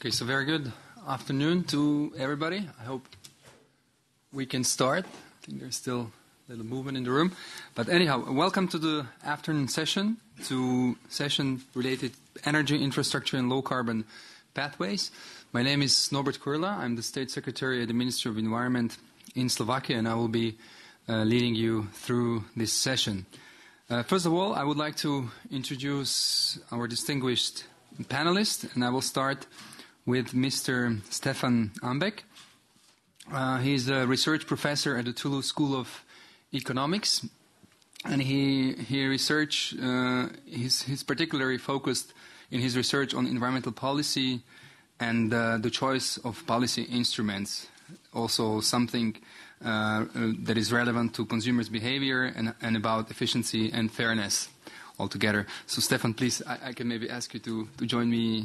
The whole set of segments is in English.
Okay, so very good afternoon to everybody. I hope we can start. I think there's still a little movement in the room. But anyhow, welcome to the afternoon session, related energy infrastructure and low-carbon pathways. My name is Norbert Kurilla. I'm the State Secretary at the Ministry of Environment in Slovakia, and I will be leading you through this session. First of all, I would like to introduce our distinguished panelists, and I will start with Mr. Stefan Ambec. He's a research professor at the Toulouse School of Economics, and he's particularly focused in his research on environmental policy and the choice of policy instruments, also something that is relevant to consumers' behavior and about efficiency and fairness altogether. So Stefan, please, I can maybe ask you to join me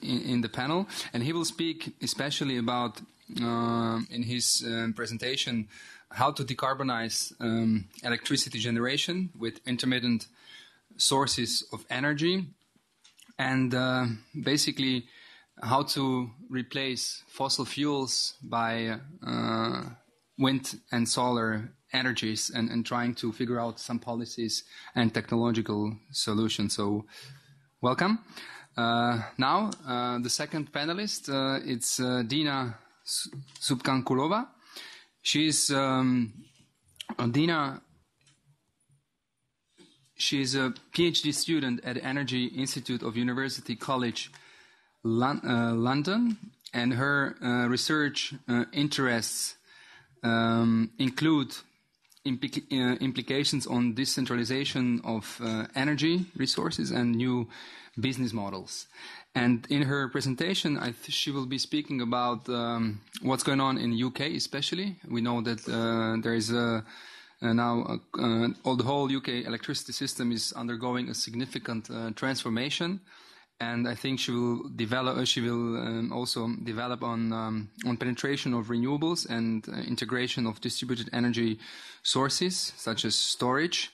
in the panel. And he will speak especially about, in his presentation, how to decarbonize electricity generation with intermittent sources of energy, and basically how to replace fossil fuels by wind and solar energies, and trying to figure out some policies and technological solutions. So, welcome. Now, the second panelist, it's Dina Subkhankulova. She's Dina. She's a PhD student at the Energy Institute of University College London, and her research interests include implications on decentralization of energy resources and new business models. And in her presentation, she will be speaking about what's going on in the UK especially. We know that there is the whole UK electricity system is undergoing a significant transformation. And I think she will also develop on penetration of renewables and integration of distributed energy sources, such as storage,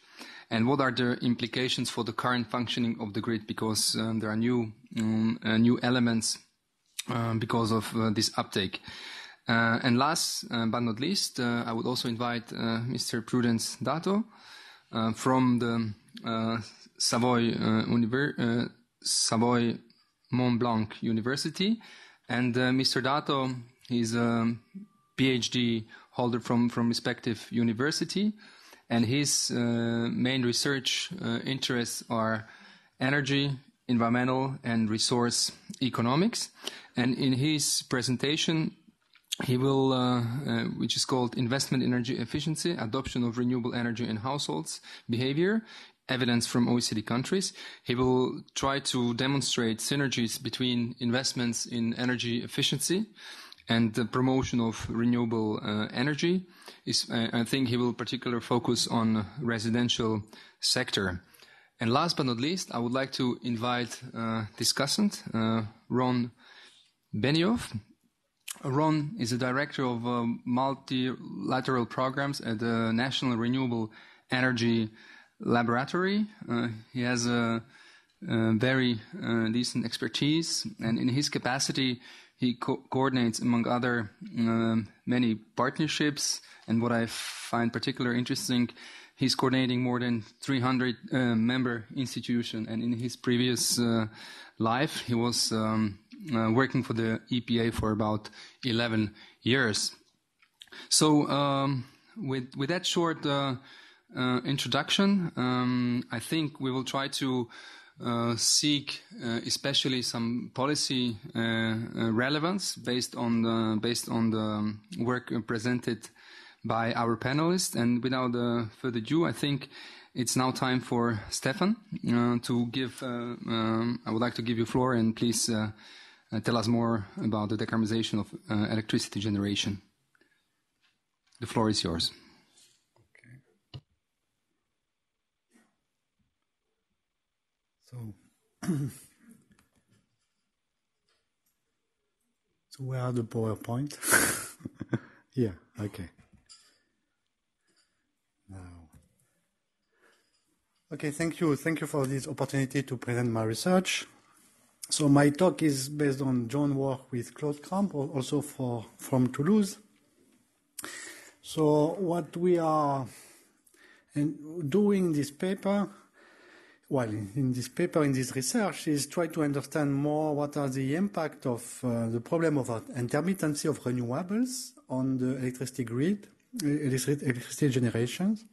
and what are the implications for the current functioning of the grid, because there are new elements because of this uptake. And last but not least, I would also invite Mr. Prudence Dato from the Savoie Mont Blanc University, and Mr. Dato, he's a PhD holder from respective university, and his main research interests are energy, environmental, and resource economics. And in his presentation, he will, which is called Investment Energy Efficiency, Adoption of Renewable Energy in Households, Behaviour, Evidence from OECD countries. He will try to demonstrate synergies between investments in energy efficiency and the promotion of renewable energy. I think he will particularly focus on residential sector. And last but not least, I would like to invite discussant Ron Benioff. Ron is a director of multilateral programs at the National Renewable Energy Laboratory. He has a very decent expertise, and in his capacity he coordinates, among other, many partnerships. And what I find particularly interesting, he's coordinating more than 300 member institutions, and in his previous life he was working for the EPA for about 11 years. So with that short introduction, I think we will try to seek especially some policy relevance based on the work presented by our panelists. And without further ado, I think it's now time for Stefan to give. I would like to give you the floor, and please tell us more about the decarbonization of electricity generation. The floor is yours. So where are the PowerPoint? Yeah, okay. Now. Okay, thank you. Thank you for this opportunity to present my research. So my talk is based on joint work with Claude Cramp, also from Toulouse. So what we are doing in this paper, in this research, is try to understand more what are the impact of the problem of intermittency of renewables on the electricity grid, electricity generations.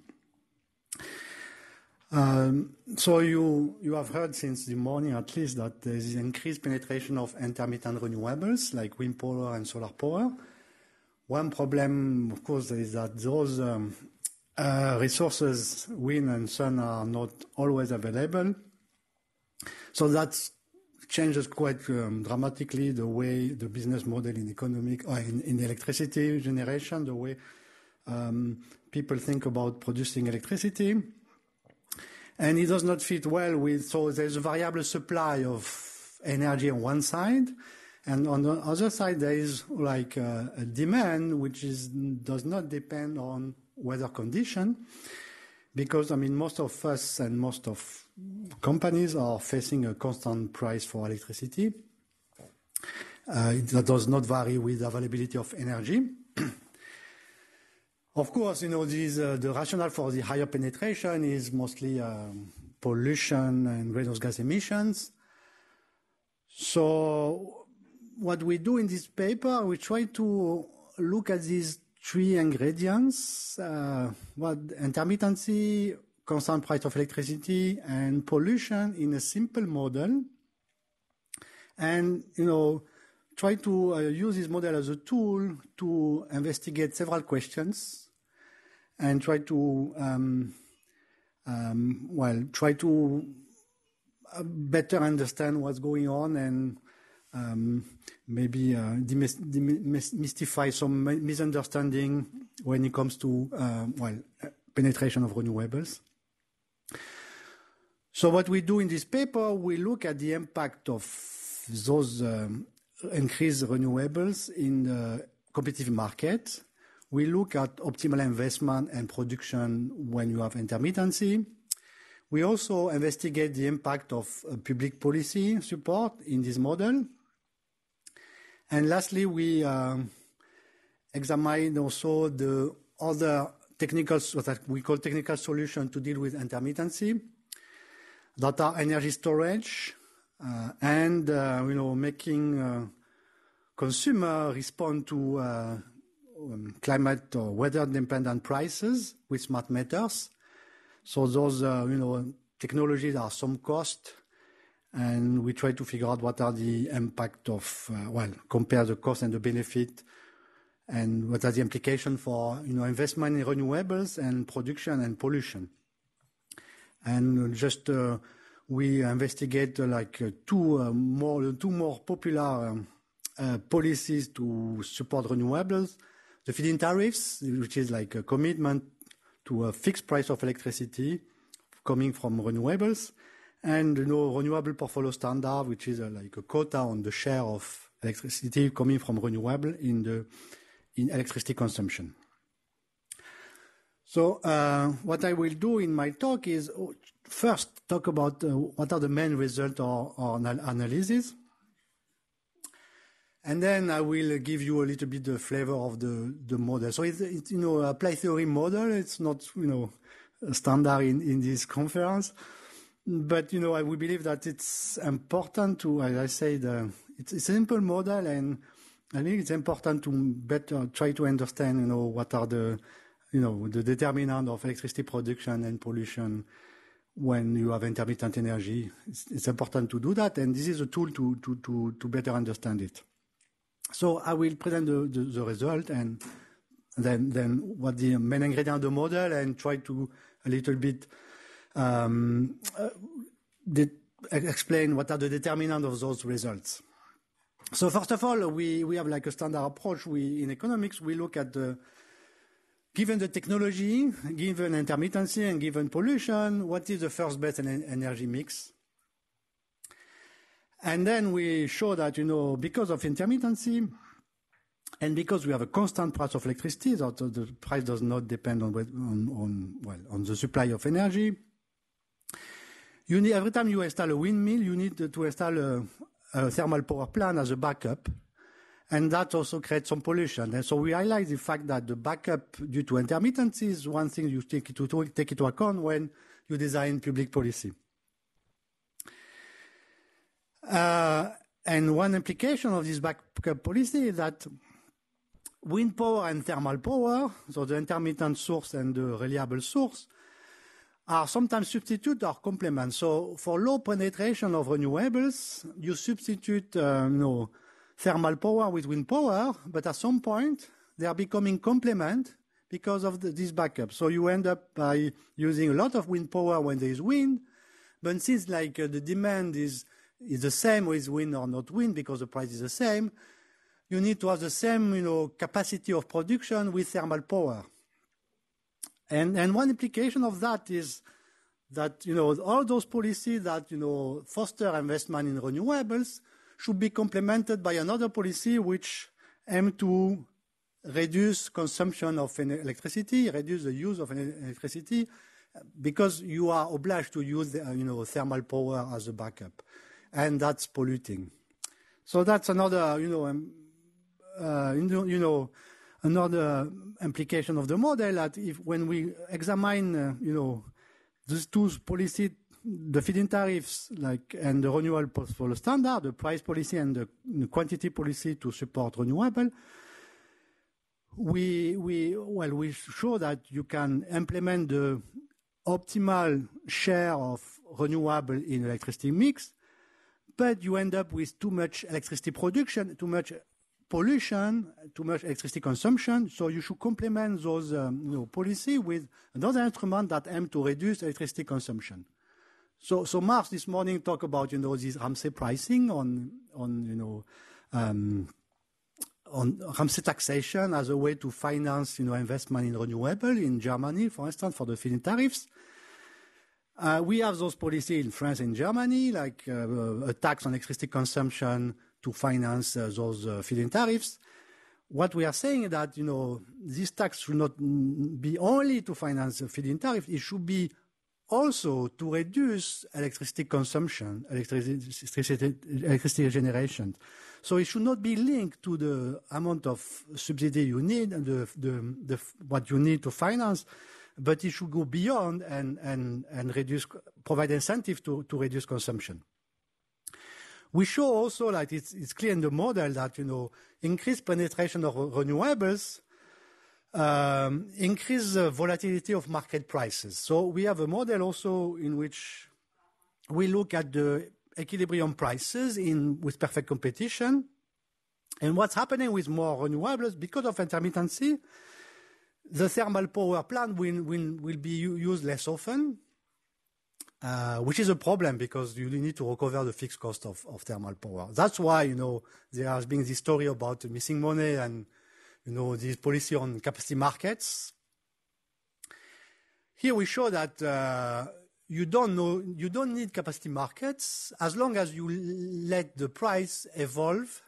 So you have heard since the morning at least that there is increased penetration of intermittent renewables like wind power and solar power. One problem, of course, is that those resources, wind and sun, are not always available. So that changes quite dramatically the way the business model in economic or in electricity generation, the way people think about producing electricity. And it does not fit well with, so there's a variable supply of energy on one side, and on the other side there is like a demand which does not depend on weather condition, because most of us and most of companies are facing a constant price for electricity. That does not vary with availability of energy. Of course, the rationale for the higher penetration is mostly pollution and greenhouse gas emissions. So what we do in this paper, we try to look at these three ingredients, intermittency, constant price of electricity, and pollution in a simple model. And, try to use this model as a tool to investigate several questions and try to better understand what's going on and maybe demystify some misunderstanding when it comes to penetration of renewables. So what we do in this paper, we look at the impact of those increased renewables in the competitive market. We look at optimal investment and production when you have intermittency. We also investigate the impact of public policy support in this model. And lastly, we examine also the other what we call technical solutions to deal with intermittency, that are energy storage, and making consumer respond to climate or weather-dependent prices with smart meters. So those technologies are some cost, and we try to figure out what are the impact of compare the cost and the benefit, and what are the implications for investment in renewables and production and pollution. And just we investigate two more popular policies to support renewables: the feed-in tariffs, which is like a commitment to a fixed price of electricity coming from renewables, and renewable portfolio standard, which is like a quota on the share of electricity coming from renewable in electricity consumption. So what I will do in my talk is first talk about what are the main results or analysis. And then I will give you a little bit the flavor of the model. So it's a play theory model. It's not standard in this conference, but we believe that it's important to, as I said, it's a simple model, and I think it's important to better try to understand what are the determinant of electricity production and pollution when you have intermittent energy. It's important to do that, and this is a tool to better understand it. So I will present the result and then what the main ingredient of the model, and try to a little bit explain what are the determinants of those results. So first of all, we have like a standard approach. In economics, we look at given the technology, given intermittency, and given pollution, what is the first best energy mix? And then we show that, because of intermittency and because we have a constant price of electricity, that the price does not depend on the supply of energy. Every time you install a windmill, you need to install a thermal power plant as a backup, and that also creates some pollution. And so we highlight the fact that the backup due to intermittency is one thing you take into account when you design public policy. And one implication of this backup policy is that wind power and thermal power, so the intermittent source and the reliable source, are sometimes substitute or complement. So for low penetration of renewables, you substitute thermal power with wind power, but at some point they are becoming complement because of this backup. So you end up by using a lot of wind power when there is wind, but since the demand is the same with wind or not wind because the price is the same, you need to have the same capacity of production with thermal power. And one implication of that is that all those policies that foster investment in renewables should be complemented by another policy which aim to reduce consumption of electricity, reduce the use of electricity, because you are obliged to use thermal power as a backup, and that's polluting. So that's another another implication of the model, that when we examine these two policies, the feed-in tariffs and the renewable portfolio standard, the price policy and the quantity policy to support renewable, we show that you can implement the optimal share of renewable in electricity mix, but you end up with too much electricity production, too much pollution, too much electricity consumption. So you should complement those policy with another instrument that aim to reduce electricity consumption. So Mars this morning talked about this Ramsey pricing on Ramsey taxation as a way to finance investment in renewable in Germany, for instance, for the feed-in tariffs. We have those policies in France and Germany, like a tax on electricity consumption to finance those feed-in tariffs. What we are saying is that this tax should not be only to finance the feed-in tariff; it should be also to reduce electricity consumption, electricity generation. So it should not be linked to the amount of subsidy you need and what you need to finance, but it should go beyond and provide incentive to reduce consumption. We show also that it's clear in the model that increased penetration of renewables increase the volatility of market prices. So we have a model also in which we look at the equilibrium prices with perfect competition, and what's happening with more renewables because of intermittency. The thermal power plant will be used less often, which is a problem because you need to recover the fixed cost of thermal power. That's why there has been this story about missing money and this policy on capacity markets. Here we show that you don't need capacity markets as long as you let the price evolve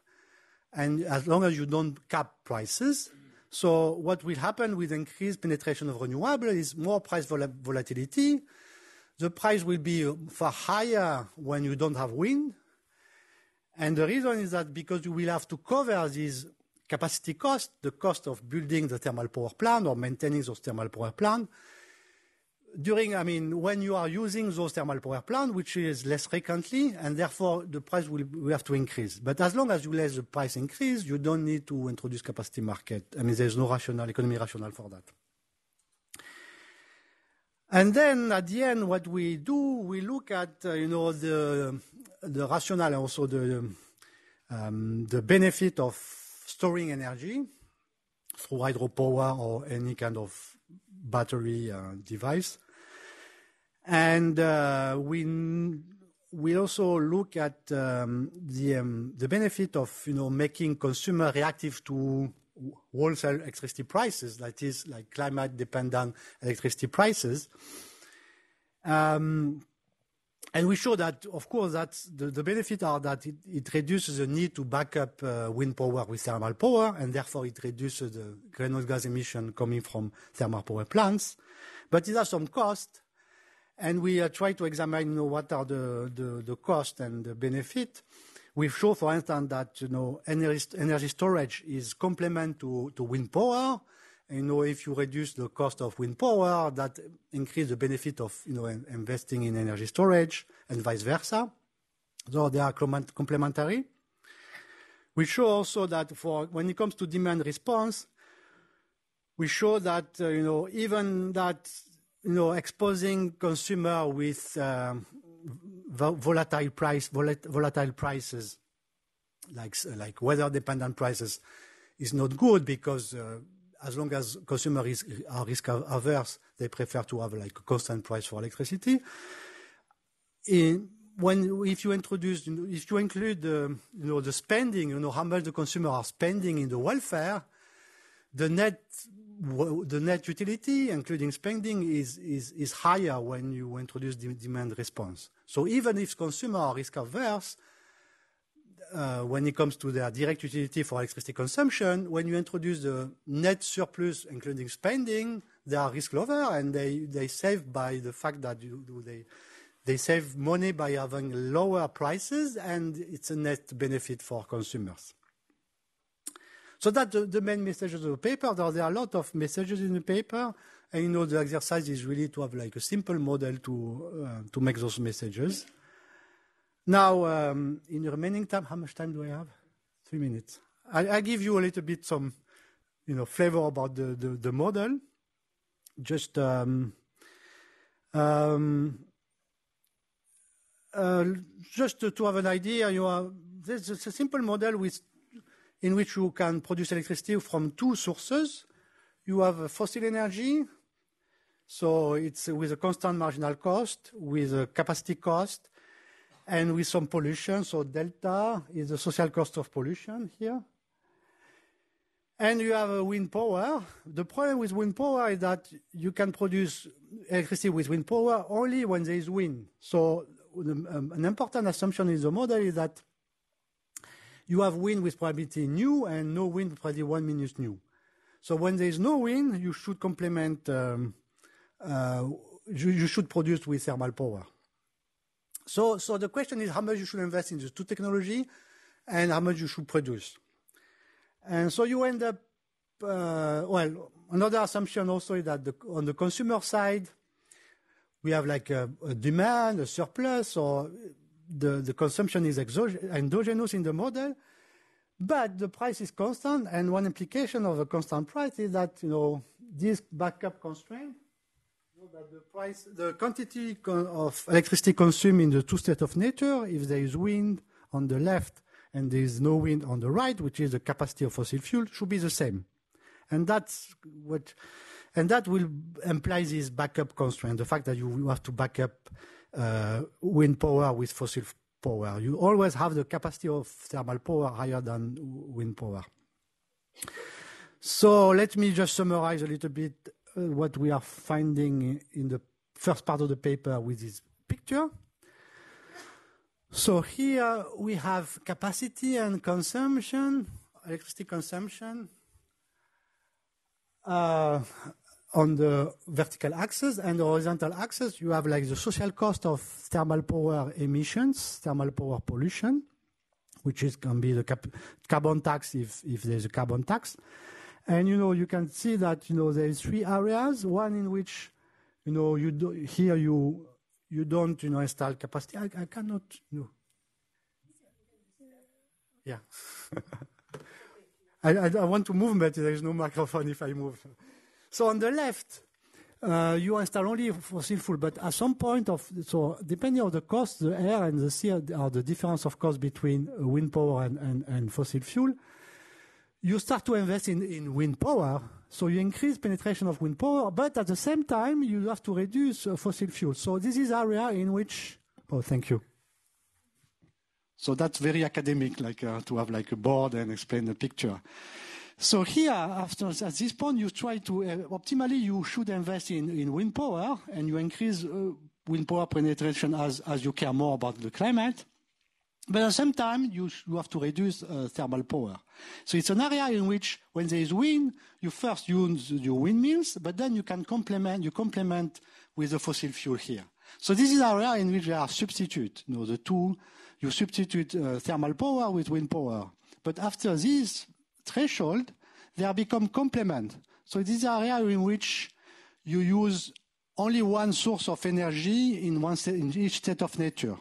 and as long as you don't cap prices. So what will happen with increased penetration of renewable is more price volatility. The price will be far higher when you don't have wind. And the reason is that because you will have to cover these capacity cost, the cost of building the thermal power plant or maintaining those thermal power plant, when you are using those thermal power plant, which is less frequently, and therefore the price will have to increase. But as long as you let the price increase, you don't need to introduce capacity market. There's no economic rationale for that. And then at the end, what we do, we look at the rationale and also the benefit of storing energy through hydropower or any kind of battery device. And we also look at the benefit of making consumer reactive to wholesale electricity prices, that is like climate dependent electricity prices. And we show that, of course, that's the benefit are that it reduces the need to back up wind power with thermal power, and therefore it reduces the greenhouse gas emission coming from thermal power plants. But it has some cost, and we try to examine what are the cost and the benefit. We show, for instance, that energy storage is complement to wind power. If you reduce the cost of wind power, that increase the benefit of investing in energy storage, and vice versa. So they are complementary. We show also that when it comes to demand response, we show that even that exposing consumer with volatile prices, like weather-dependent prices, is not good, because as long as consumers are risk averse, they prefer to have like a constant price for electricity. If you include the spending, how much the consumer are spending in the welfare, the net utility, including spending, is higher when you introduce the demand response. So even if consumers are risk averse, when it comes to their direct utility for electricity consumption, when you introduce the net surplus, including spending, they are risk lower, and they save by the fact that they save money by having lower prices, and it's a net benefit for consumers. So that's the main messages of the paper. There are a lot of messages in the paper, and the exercise is really to have like a simple model to make those messages. Now, in the remaining time, how much time do I have? 3 minutes. I give you a little bit some, flavor about the model. Just to have an idea, there's a simple model in which you can produce electricity from two sources. You have fossil energy, so it's with a constant marginal cost, with a capacity cost, and with some pollution. So delta is the social cost of pollution here. And you have wind power. The problem with wind power is that you can produce electricity with wind power only when there is wind. So an important assumption in the model is that you have wind with probability nu and no wind with probability 1 minus nu. So when there is no wind, you should complement, you should produce with thermal power. So the question is how much you should invest in the two technology and how much you should produce. And so you end up, another assumption also is that on the consumer side, we have like a demand, a surplus, or the consumption is endogenous in the model, but the price is constant. And one implication of a constant price is that, this backup constraint, that the quantity of electricity consumed in the two states of nature, if there is wind on the left and there is no wind on the right, which is the capacity of fossil fuel, should be the same. And that will imply this backup constraint, the fact that you have to back up wind power with fossil power. You always have the capacity of thermal power higher than wind power. So let me just summarize a little bit what we are finding in the first part of the paper with this picture. So here we have capacity and consumption, electricity consumption, on the vertical axis, and the horizontal axis, you have like the social cost of thermal power emissions, thermal power pollution, which can be the carbon tax if there's a carbon tax. And you can see that there is 3 areas. One in which you don't install capacity. I cannot. Yeah. I want to move, but there is no microphone if I move. So on the left, you install only fossil fuel, but at some point depending on the cost, the air and the sea are the difference of cost between wind power and fossil fuel. You start to invest in wind power, so you increase penetration of wind power, but at the same time, you have to reduce fossil fuel. So this is area in which, thank you. So that's very academic, to have a board and explain the picture. So here, at this point, you try to, optimally, you should invest in wind power, and you increase wind power penetration as you care more about the climate. But at the same time, you have to reduce thermal power. So it's an area in which, when there is wind, you first use your windmills, but then you can complement with the fossil fuel here. So this is area in which there are substitute. The two, you substitute thermal power with wind power. But after this threshold, they become complement. So this is area in which you use only one source of energy in each state of nature.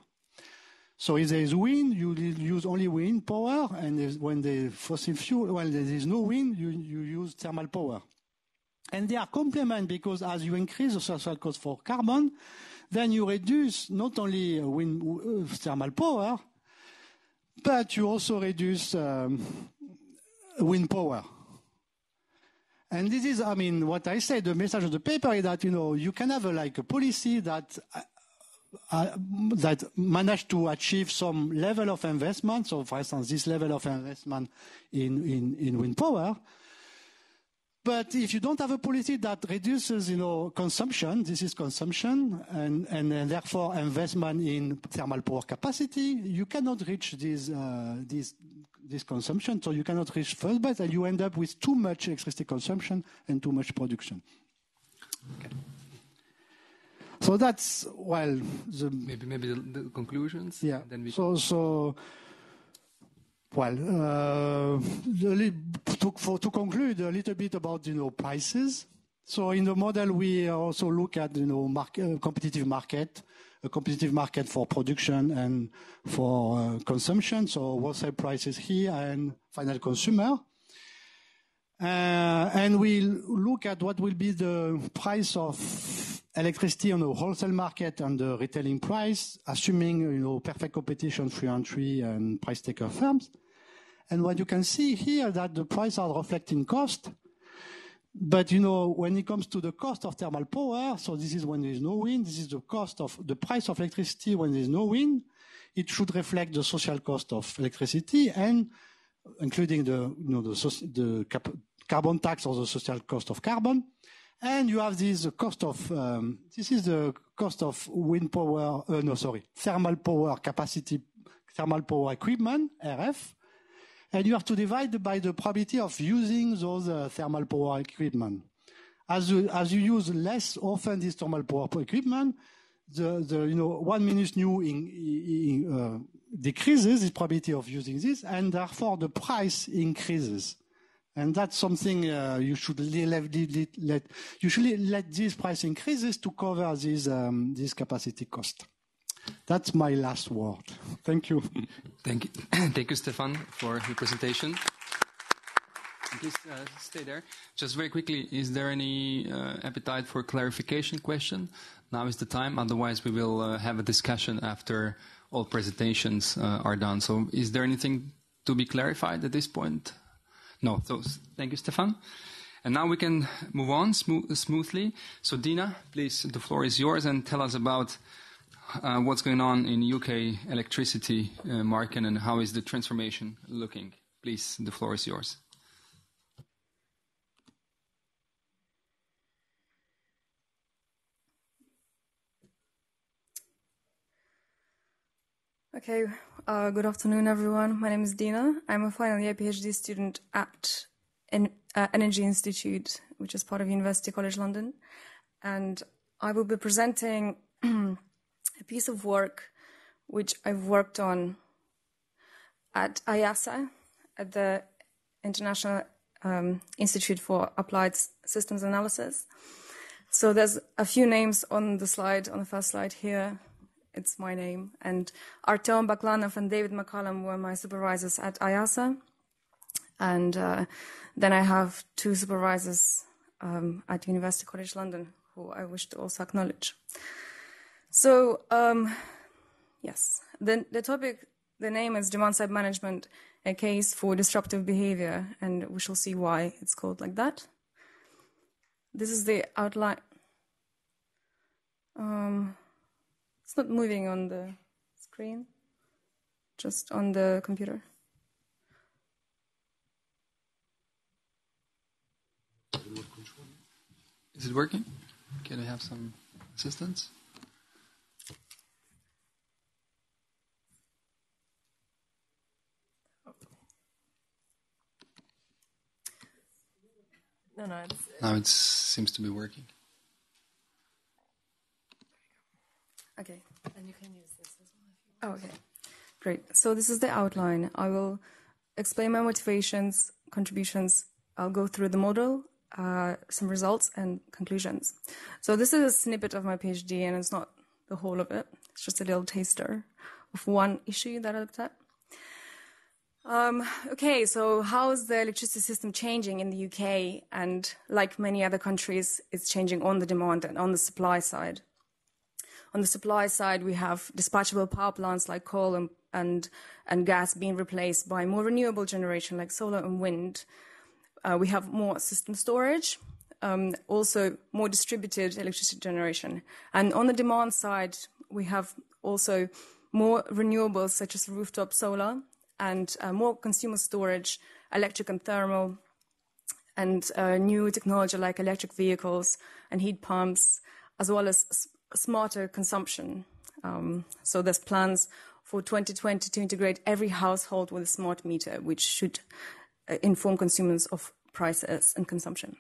So if there is wind, you use only wind power, and when the fossil fuel, well, there is no wind, you use thermal power. And they are complement because as you increase the social cost for carbon, then you reduce not only wind thermal power, but you also reduce wind power. And this is, I mean, what I say, the message of the paper is that, you can have a policy that managed to achieve some level of investment. So, for instance, this level of investment in wind power. But if you don't have a policy that reduces, consumption, this is consumption, and therefore investment in thermal power capacity, you cannot reach this consumption. So you cannot reach first base, and you end up with too much electricity consumption and too much production. Okay. So that's, well, maybe the conclusions. Yeah. Then we to conclude a little bit about prices. So in the model we also look at competitive market for production and for consumption. So wholesale prices here and final consumer. And we look at what will be the price of electricity on the wholesale market and the retailing price, assuming perfect competition, free entry, and price taker firms. And what you can see here that the prices are reflecting cost. But when it comes to the cost of thermal power, so this is when there is no wind, this is the price of electricity when there is no wind. It should reflect the social cost of electricity and including the carbon tax or the social cost of carbon. And you have this cost of this is the cost of wind power. Thermal power capacity, thermal power equipment (RF), and you have to divide by the probability of using those thermal power equipment. As you use less often this thermal power equipment, the 1 minute new decreases the probability of using this, and therefore the price increases. And that's something you should let these price increases to cover this capacity cost. That's my last word. Thank you. Thank you. Thank you, Stefan, for your presentation. Please stay there. Just very quickly, is there any appetite for clarification question? Now is the time. Otherwise, we will have a discussion after all presentations are done. So is there anything to be clarified at this point? No. So thank you, Stefan. And now we can move on smoothly. So Dina, please, the floor is yours, and tell us about what's going on in UK electricity market and how is the transformation looking. Please, the floor is yours. Okay, good afternoon, everyone. My name is Dina. I'm a final year PhD student at Energy Institute, which is part of University College London. And I will be presenting a piece of work which I've worked on at IASA, at the International Institute for Applied Systems Analysis. So there's a few names on the slide, on the first slide here. It's my name. And Artem Baklanov and David McCallum were my supervisors at IASA. And then I have two supervisors at University College London who I wish to also acknowledge. So, yes, the topic, the name is Demand-Side Management, a case for disruptive behavior, and we shall see why it's called like that. This is the outline. It's not moving on the screen, just on the computer. Is it working? Can I have some assistance? No, now it seems to be working. Okay. And you can use this as well. Oh, okay. Great. So this is the outline. I will explain my motivations, contributions. I'll go through the model, some results and conclusions. So this is a snippet of my PhD, and it's not the whole of it. It's just a little taster of one issue that I looked at. Okay, so how is the electricity system changing in the UK? And like many other countries, it's changing on the demand and on the supply side. On the supply side, we have dispatchable power plants like coal and gas being replaced by more renewable generation like solar and wind. We have more system storage, also more distributed electricity generation. And on the demand side, we have also more renewables such as rooftop solar and more consumer storage, electric and thermal, and new technology like electric vehicles and heat pumps, as well as smarter consumption. So there's plans for 2020 to integrate every household with a smart meter, which should inform consumers of prices and consumption.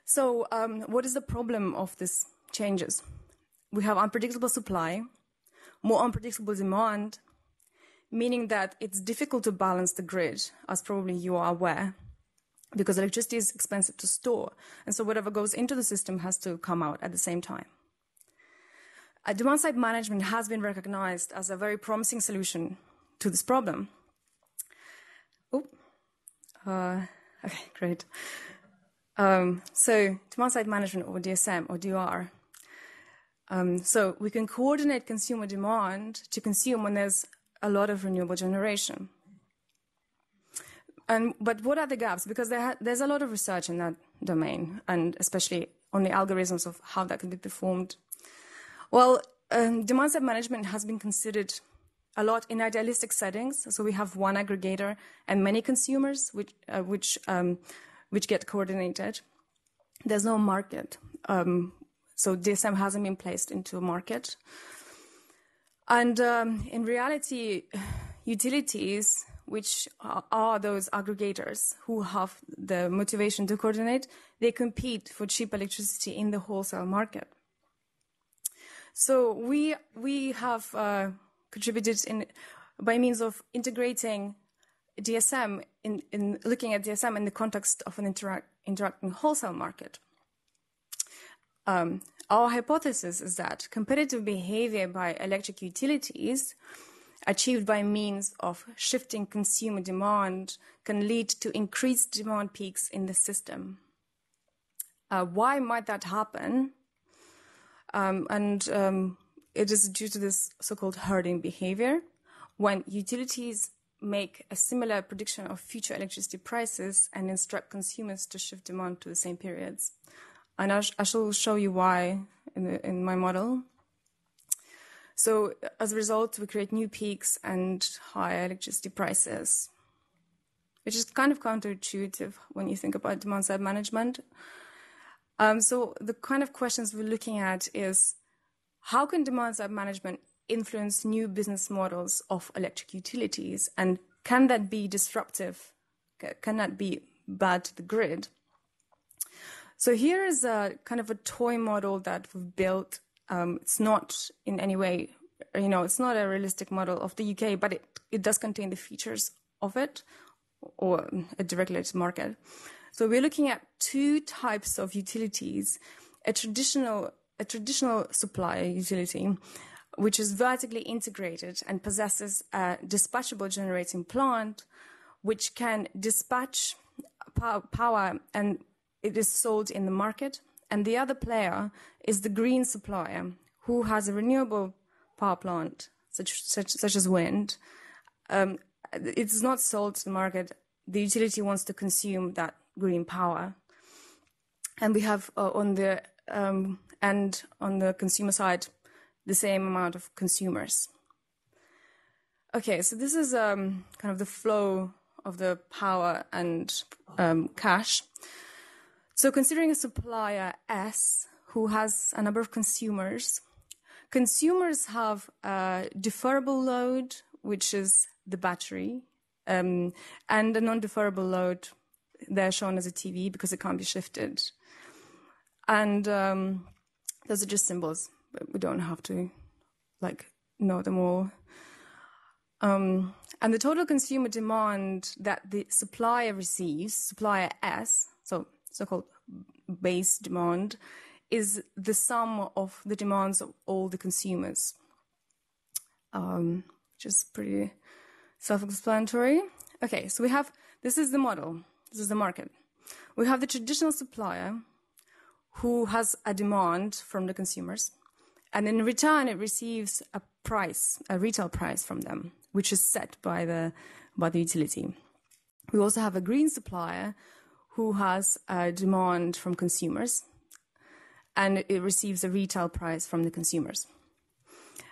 So what is the problem of these changes? We have unpredictable supply, more unpredictable demand, meaning that it's difficult to balance the grid, as probably you are aware, because electricity is expensive to store. And so whatever goes into the system has to come out at the same time. Demand-side management has been recognized as a very promising solution to this problem. Okay, great. So demand-side management, or DSM, or DR. So we can coordinate consumer demand to consume when there's a lot of renewable generation. But what are the gaps? Because there's a lot of research in that domain, and especially on the algorithms of how that can be performed. Well, demand-side management has been considered a lot in idealistic settings. So we have one aggregator and many consumers which get coordinated. There's no market. So DSM hasn't been placed into a market. And in reality, utilities, which are those aggregators who have the motivation to coordinate, they compete for cheap electricity in the wholesale market. So we have contributed by means of integrating DSM, in looking at DSM in the context of an interacting wholesale market. Our hypothesis is that competitive behavior by electric utilities achieved by means of shifting consumer demand can lead to increased demand peaks in the system. Why might that happen? It is due to this so-called herding behavior, when utilities make a similar prediction of future electricity prices and instruct consumers to shift demand to the same periods. And I shall show you why in my model. So as a result, we create new peaks and higher electricity prices, which is kind of counterintuitive when you think about demand-side management. So the kind of questions we're looking at is, how can demand-side management influence new business models of electric utilities? And can that be disruptive? Can that be bad to the grid? So here is a kind of a toy model that we've built. It's not in any way, it's not a realistic model of the UK, but it does contain the features of it, or a deregulated market. So we're looking at two types of utilities: a traditional supplier utility, which is vertically integrated and possesses a dispatchable generating plant, which can dispatch power and it is sold in the market. And the other player is the green supplier, who has a renewable power plant, such as wind. It's not sold to the market. The utility wants to consume that green power. And we have on the consumer side, the same amount of consumers. Okay, so this is kind of the flow of the power and cash. So considering a supplier S who has a number of consumers, consumers have a deferrable load, which is the battery, and a non-deferrable load, they're shown as a TV because it can't be shifted. And those are just symbols, but we don't have to know them all. And the total consumer demand that the supplier receives, supplier S, so-called base demand, is the sum of the demands of all the consumers, which is pretty self-explanatory. Okay, so this is the model, this is the market. We have the traditional supplier who has a demand from the consumers, and in return it receives a retail price from them, which is set by the utility. We also have a green supplier who has a demand from consumers, and it receives a retail price from the consumers.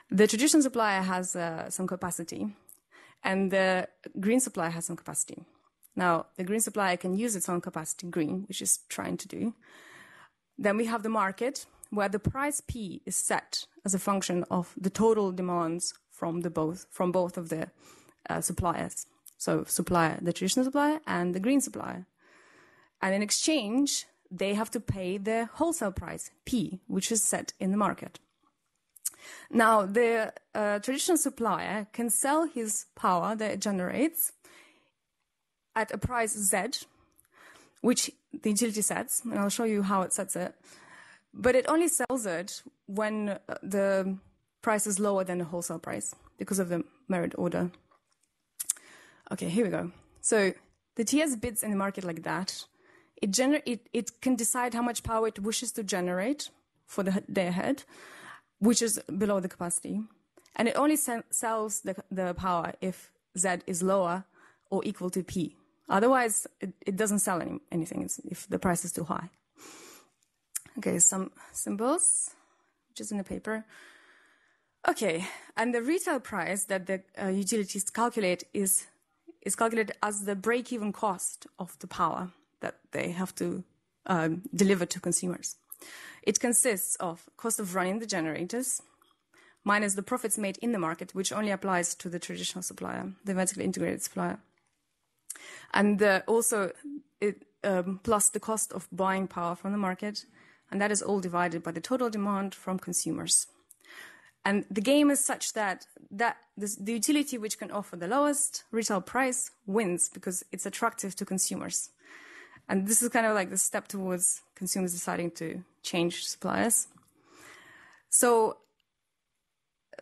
The traditional supplier has some capacity, and the green supplier has some capacity. Now, the green supplier can use its own capacity, green, which is trying to do. Then we have the market, where the price P is set as a function of the total demands from both of the suppliers. So the traditional supplier and the green supplier. And in exchange, they have to pay the wholesale price, P, which is set in the market. Now, the traditional supplier can sell his power that it generates at a price Z, which the utility sets, and I'll show you how it sets it. But it only sells it when the price is lower than the wholesale price because of the merit order. Okay, here we go. So the TS bids in the market like that. It can decide how much power it wishes to generate for the day ahead, which is below the capacity. And it only sells the power if Z is lower or equal to P. Otherwise, it doesn't sell anything if the price is too high. Okay, some symbols, which is in the paper. Okay, and the retail price that the utilities calculate is calculated as the break-even cost of the power that they have to deliver to consumers. It consists of cost of running the generators minus the profits made in the market, which only applies to the traditional supplier, the vertically integrated supplier. And plus the cost of buying power from the market, and that is all divided by the total demand from consumers. And the game is such that the utility which can offer the lowest retail price wins because it's attractive to consumers. And this is kind of like the step towards consumers deciding to change suppliers. So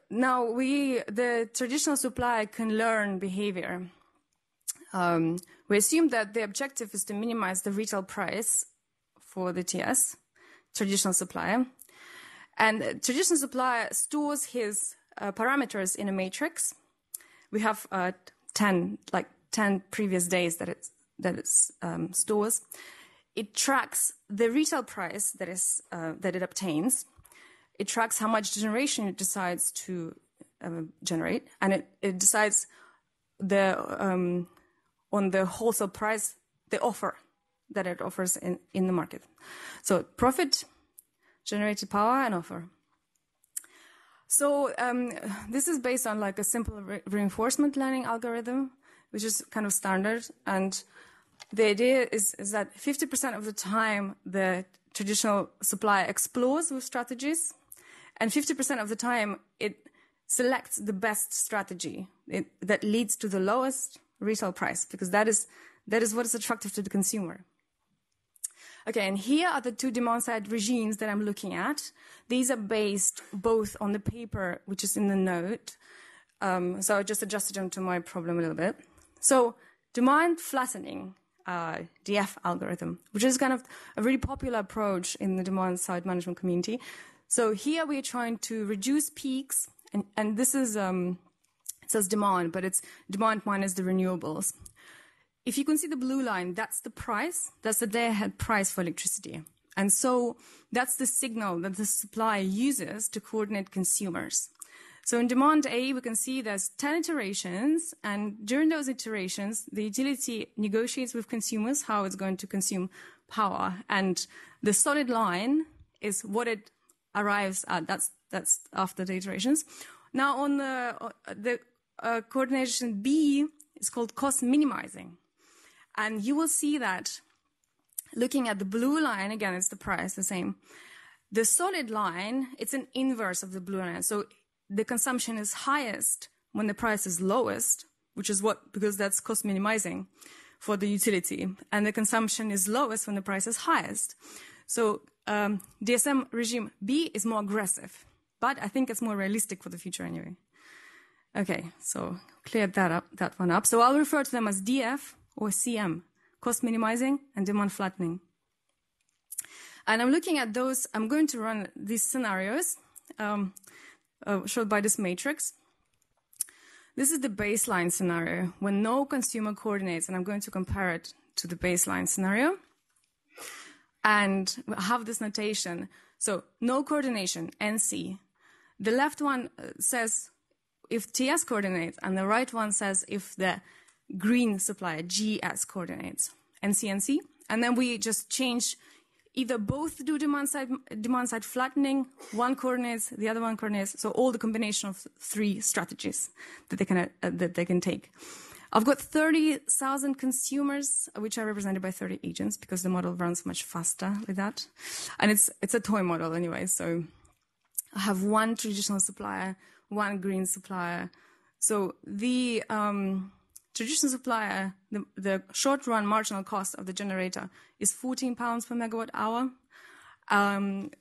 now the traditional supplier can learn behavior. We assume that the objective is to minimize the retail price for the TS, traditional supplier. And traditional supplier stores his parameters in a matrix. We have 10 previous days that it stores. It tracks the retail price that it obtains. It tracks how much generation it decides to generate, and it decides on the wholesale price, the offer that it offers in the market. So profit, generated power, and offer. So this is based on like a simple reinforcement learning algorithm, which is kind of standard. And the idea is that 50% of the time the traditional supplier explores with strategies, and 50% of the time it selects the best strategy that leads to the lowest retail price, because that is what is attractive to the consumer. Okay, and here are the two demand-side regimes that I'm looking at. These are based both on the paper, which is in the note. So I just adjusted them to my problem a little bit. So demand flattening, DF algorithm, which is kind of a really popular approach in the demand-side management community. So here we're trying to reduce peaks, and this is, it says demand, but it's demand minus the renewables. If you can see the blue line, that's the price, that's the day-ahead price for electricity. And so that's the signal that the supplier uses to coordinate consumers. So in demand A, we can see there's 10 iterations, and during those iterations, the utility negotiates with consumers how it's going to consume power. And the solid line is what it arrives at. That's after the iterations. Now on the coordination B is called cost minimizing. And you will see that looking at the blue line, again, it's the price, the same. The solid line, it's an inverse of the blue line. So the consumption is highest when the price is lowest, which is because that's cost minimizing for the utility. And the consumption is lowest when the price is highest. So DSM regime B is more aggressive, but I think it's more realistic for the future anyway. Okay, so cleared that one up. So I'll refer to them as DF or CM, cost minimizing and demand flattening. And I'm looking at those, I'm going to run these scenarios showed by this matrix. This is the baseline scenario when no consumer coordinates, and I'm going to compare it to the baseline scenario. And I have this notation. So no coordination, NC. The left one says if TS coordinates, and the right one says if the green supplier, GS, coordinates, NC, NC. And then we just change either both do demand side flattening, one coordinates, the other one coordinates. So all the combination of three strategies that they can take. I've got 30,000 consumers, which are represented by 30 agents because the model runs much faster with that. And it's a toy model anyway. So I have one traditional supplier, one green supplier. So the traditional supplier, the short-run marginal cost of the generator is £14 per megawatt hour. And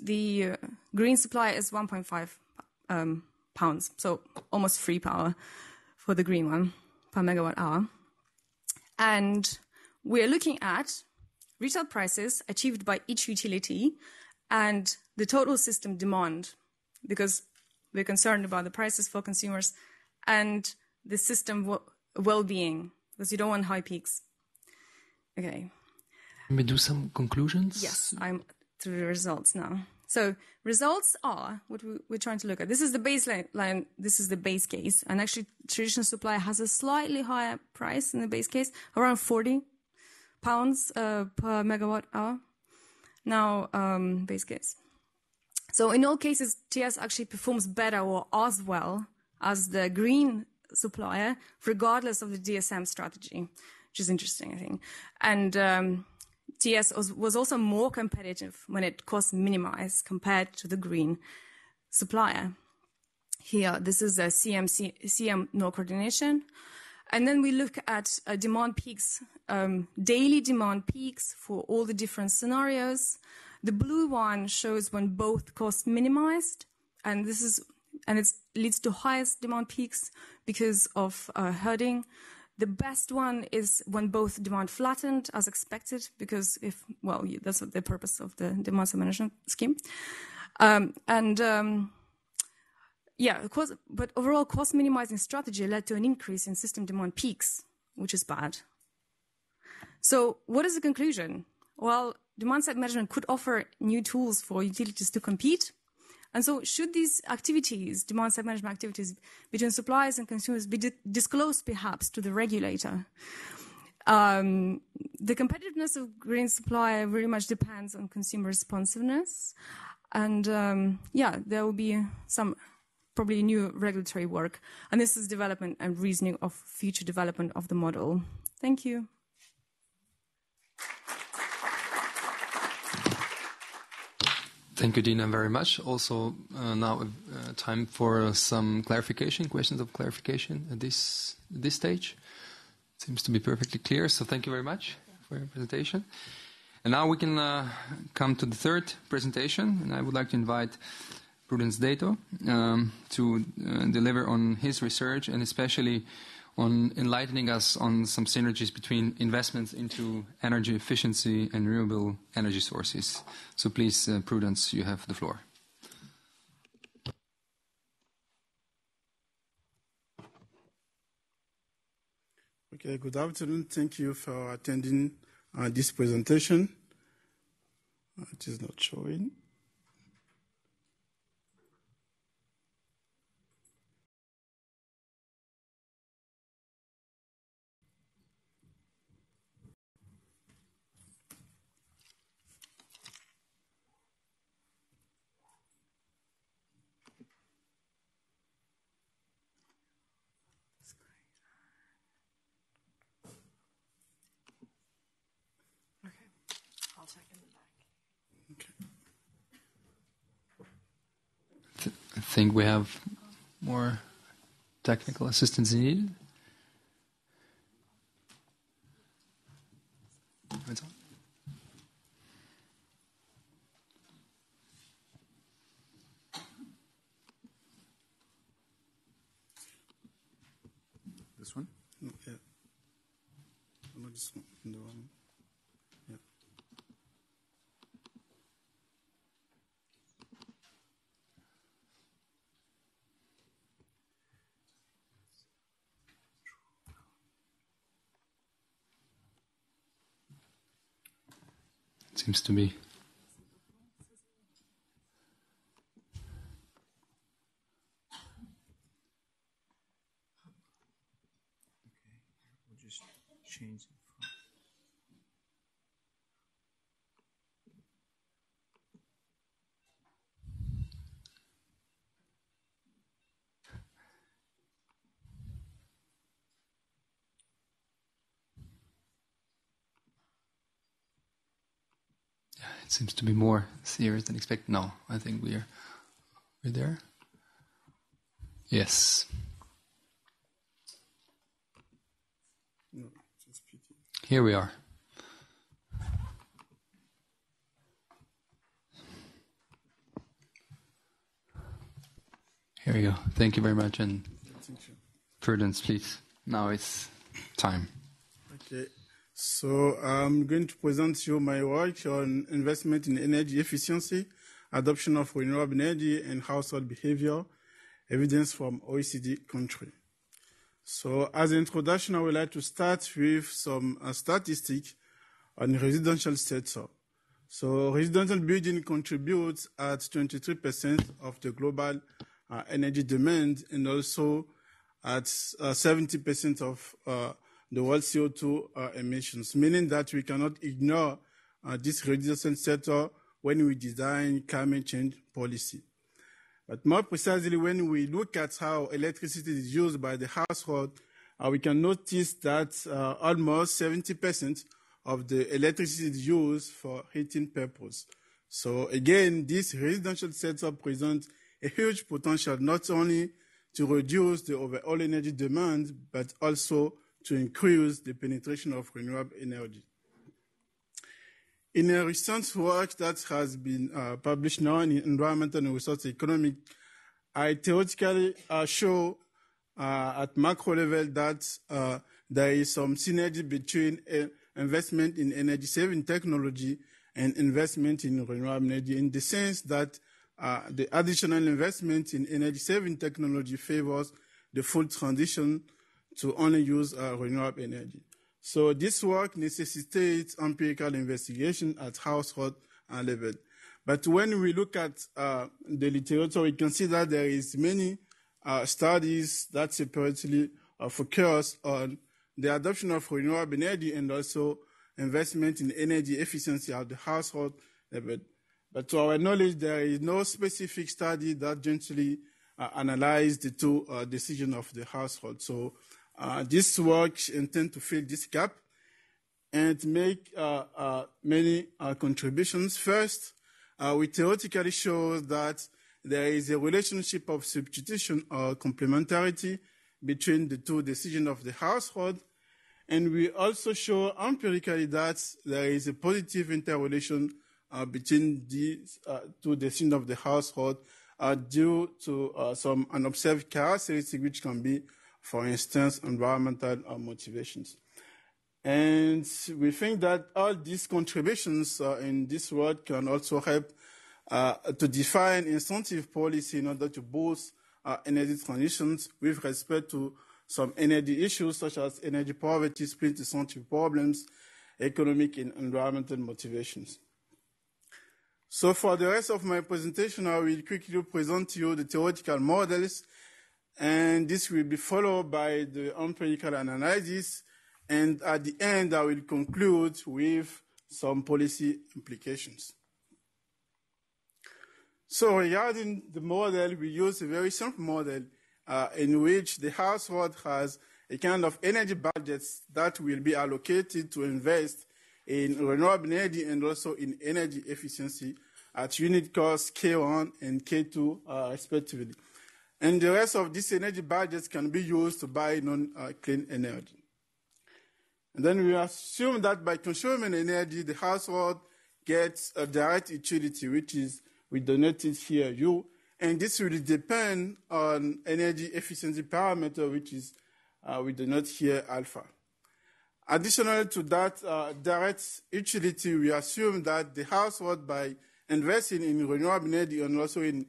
the green supplier is 1.5 pounds, so almost free power for the green one per megawatt hour. And we're looking at retail prices achieved by each utility and the total system demand, because we're concerned about the prices for consumers and the system well-being, because you don't want high peaks. Okay. Let me do some conclusions. Yes, I'm through the results now. So results are what we're trying to look at. This is the baseline. This is the base case. And actually, traditional supply has a slightly higher price in the base case, around £40 per megawatt hour. Now, base case. So in all cases, TS actually performs better or as well as the green supplier, regardless of the DSM strategy, which is interesting, I think. And TS was also more competitive when it cost minimized compared to the green supplier. Here, this is a CM no coordination. And then we look at demand peaks, daily demand peaks for all the different scenarios. The blue one shows when both cost minimized, and it leads to highest demand peaks because of herding. The best one is when both demand flattened as expected, because that's the purpose of the demand side management scheme. But overall cost minimizing strategy led to an increase in system demand peaks, which is bad. So what is the conclusion? Well, demand side management could offer new tools for utilities to compete. And so should these activities, demand side management activities between suppliers and consumers, be disclosed perhaps to the regulator? The competitiveness of green supply very much depends on consumer responsiveness. And there will be some probably new regulatory work. And this is development and reasoning of future development of the model. Thank you. Thank you, Dina, very much. Also, now time for some questions of clarification at this stage. Seems to be perfectly clear, so thank you very much for your presentation. And now we can come to the third presentation, and I would like to invite Prudence Dato to deliver on his research, and especially on enlightening us on some synergies between investments into energy efficiency and renewable energy sources. So please, Prudence, you have the floor. Okay, good afternoon. Thank you for attending this presentation. It is not showing. think we have more technical assistance needed. It's on. This one? No, yeah. No, this one. The one. Yeah. Seems to be. We'll just change it. It seems to be more serious than expected. No, I think we're there. Yes. No, just pity. Here we are. Here we go. Thank you very much. And Prudence, please. Now it's time. Okay. So I'm going to present you my work on investment in energy efficiency, adoption of renewable energy, and household behavior, evidence from OECD country. So as an introduction, I would like to start with some statistics on residential sector. So residential building contributes at 23% of the global energy demand, and also at 70% of the world CO2 emissions, meaning that we cannot ignore this residential sector when we design climate change policy. But more precisely, when we look at how electricity is used by the household, we can notice that almost 70% of the electricity is used for heating purpose. So again, this residential sector presents a huge potential not only to reduce the overall energy demand, but also to increase the penetration of renewable energy. In a recent work that has been published now in Environmental and Resource Economics, I theoretically show at macro level that there is some synergy between investment in energy-saving technology and investment in renewable energy, in the sense that the additional investment in energy-saving technology favors the full transition to only use renewable energy. So this work necessitates empirical investigation at household level. But when we look at the literature, we can see that there is many studies that separately focus on the adoption of renewable energy and also investment in energy efficiency at the household level. But to our knowledge, there is no specific study that jointly analyzes the two decisions of the household. So this work intends to fill this gap and make many contributions. First, we theoretically show that there is a relationship of substitution or complementarity between the two decisions of the household. And we also show empirically that there is a positive interrelation between these two decisions of the household due to some unobserved characteristics, which can be, for instance, environmental motivations. And we think that all these contributions in this work can also help to define incentive policy in order to boost energy transitions with respect to some energy issues such as energy poverty, split incentive problems, economic and environmental motivations. So for the rest of my presentation, I will quickly present to you the theoretical models, and this will be followed by the empirical analysis, and at the end, I will conclude with some policy implications. So regarding the model, we use a very simple model in which the household has a kind of energy budgets that will be allocated to invest in renewable energy and also in energy efficiency at unit cost K1 and K2 respectively. And the rest of these energy budgets can be used to buy non-clean energy. And then we assume that by consuming energy, the household gets a direct utility, which is, we denoted here, U, and this will depend on energy efficiency parameter, which is, we denote here, alpha. Additionally to that direct utility, we assume that the household, by investing in renewable energy and also in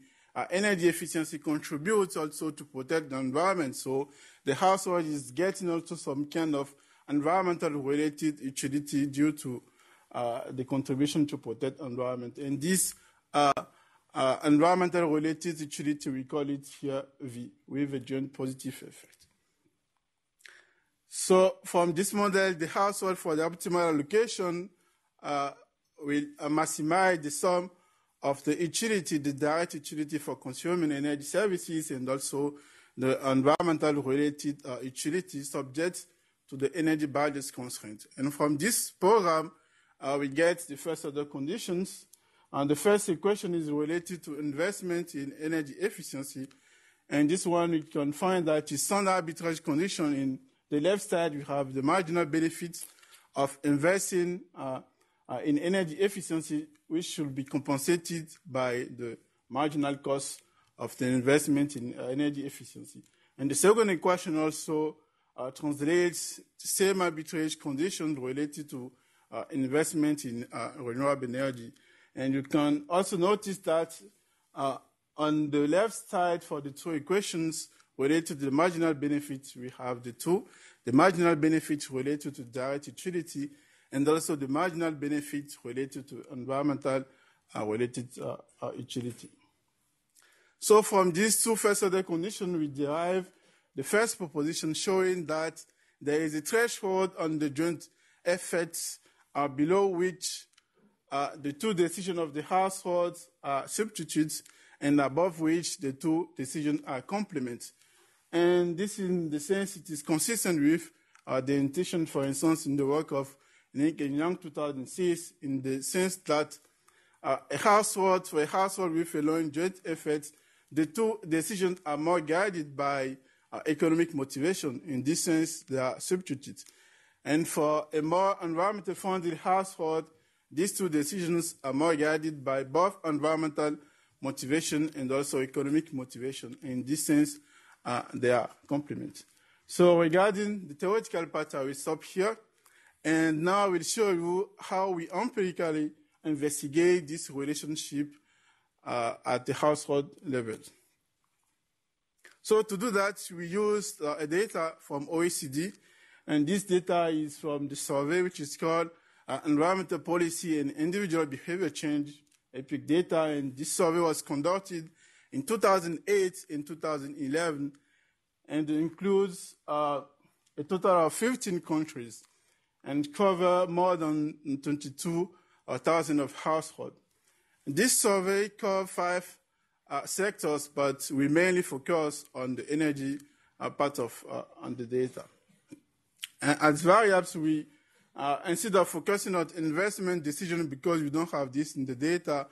energy efficiency, contributes also to protect the environment. So the household is getting also some kind of environmental related utility due to the contribution to protect the environment. And this environmental related utility, we call it here V, with a joint positive effect. So from this model, the household for the optimal allocation will maximize the sum of the utility, the direct utility for consuming energy services, and also the environmental related utility subject to the energy budget constraint. And from this program, we get the first order conditions. And the first equation is related to investment in energy efficiency. And this one, we can find that is standard arbitrage condition. In the left side, we have the marginal benefits of investing in energy efficiency, which should be compensated by the marginal cost of the investment in energy efficiency. And the second equation also translates the same arbitrage conditions related to investment in renewable energy. And you can also notice that on the left side for the two equations related to the marginal benefits, we have the marginal benefits related to direct utility, and also the marginal benefits related to environmental related utility. So from these two first order conditions, we derive the first proposition showing that there is a threshold on the joint effects below which the two decisions of the households are substitutes, and above which the two decisions are complements. And this, in the sense, it is consistent with the intention, for instance, in the work of Nick and Young 2006, in the sense that for a household with a low joint effect, the two decisions are more guided by economic motivation. In this sense, they are substitutes. And for a more environmentally friendly household, these two decisions are more guided by both environmental motivation and also economic motivation. In this sense, they are complements. So regarding the theoretical part, I will stop here. And now I will show you how we empirically investigate this relationship at the household level. So to do that, we used data from OECD. And this data is from the survey, which is called Environmental Policy and Individual Behavior Change, EPIC data. And this survey was conducted in 2008 and 2011, and it includes a total of 15 countries and cover more than 22,000 of households. This survey covers 5 sectors, but we mainly focus on the energy part of on the data. And as variables, we instead of focusing on investment decision, because we don't have this in the data,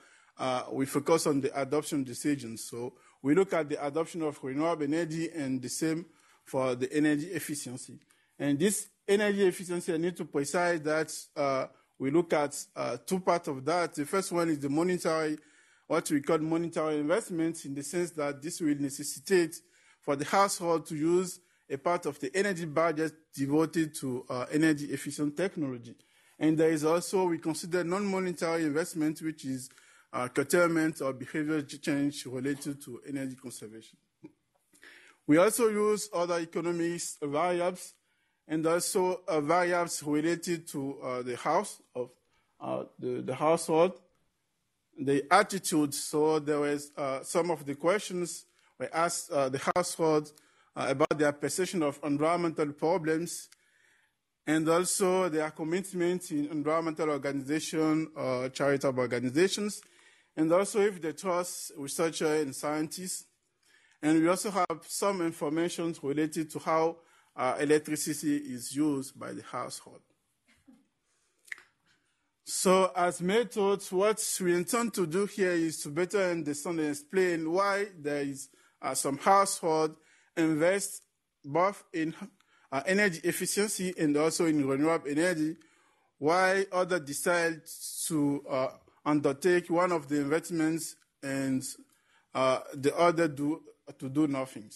we focus on the adoption decisions. So we look at the adoption of renewable energy, and the same for the energy efficiency. And this energy efficiency, I need to precise that we look at 2 parts of that. The first one is the monetary, what we call monetary investments, in the sense that this will necessitate for the household to use a part of the energy budget devoted to energy efficient technology. And there is also, we consider non-monetary investment, which is curtailment or behavior change related to energy conservation. We also use other economics variables, and also variables related to the house of the household, the attitude. So there was some of the questions we asked the household about their perception of environmental problems, and also their commitment in environmental organizations or charitable organizations, and also if they trust researchers and scientists. And we also have some information related to how electricity is used by the household. So as methods, what we intend to do here is to better understand and explain why there is some household invest both in energy efficiency and also in renewable energy, while others decide to undertake one of the investments and the other do nothing.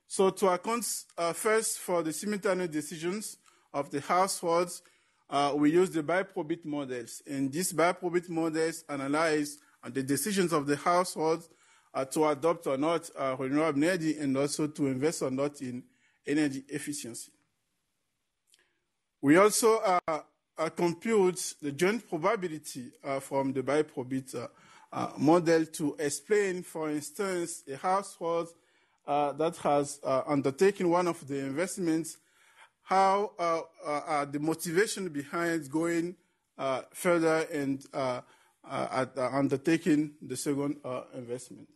So to account first for the simultaneous decisions of the households, we use the bi-probit models. And these bi-probit models analyze the decisions of the households to adopt or not renewable energy and also to invest or not in energy efficiency. We also compute the joint probability from the bi-probit model to explain, for instance, a household that has undertaken one of the investments, how the motivation behind going further and undertaking the second investment.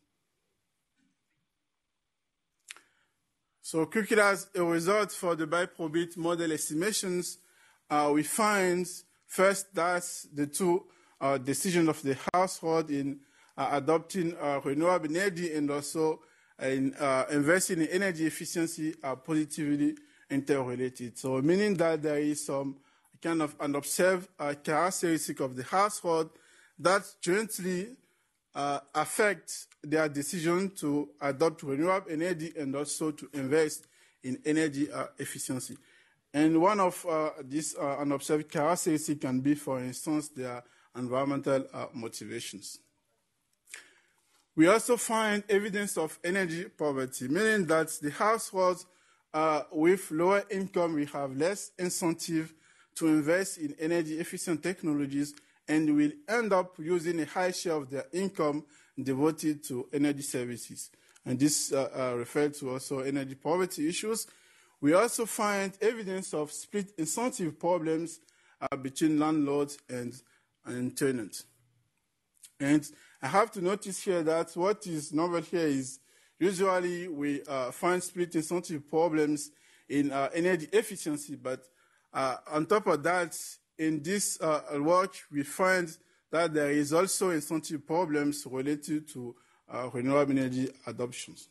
So quickly, as a result for the bi-probit model estimations, we find first that the two decisions of the household in adopting renewable energy and also in investing in energy efficiency are positively interrelated. So meaning that there is some kind of an observed characteristic of the household that jointly affect their decision to adopt renewable energy and also to invest in energy efficiency. And one of these unobserved characteristics can be, for instance, their environmental motivations. We also find evidence of energy poverty, meaning that the households with lower income will have less incentive to invest in energy efficient technologies and will end up using a high share of their income devoted to energy services. And this refers to also energy poverty issues. We also find evidence of split incentive problems between landlords and tenants. And I have to notice here that what is novel here is usually we find split incentive problems in energy efficiency, but on top of that, in this work, we find that there is also incentive problems related to renewable energy adoptions.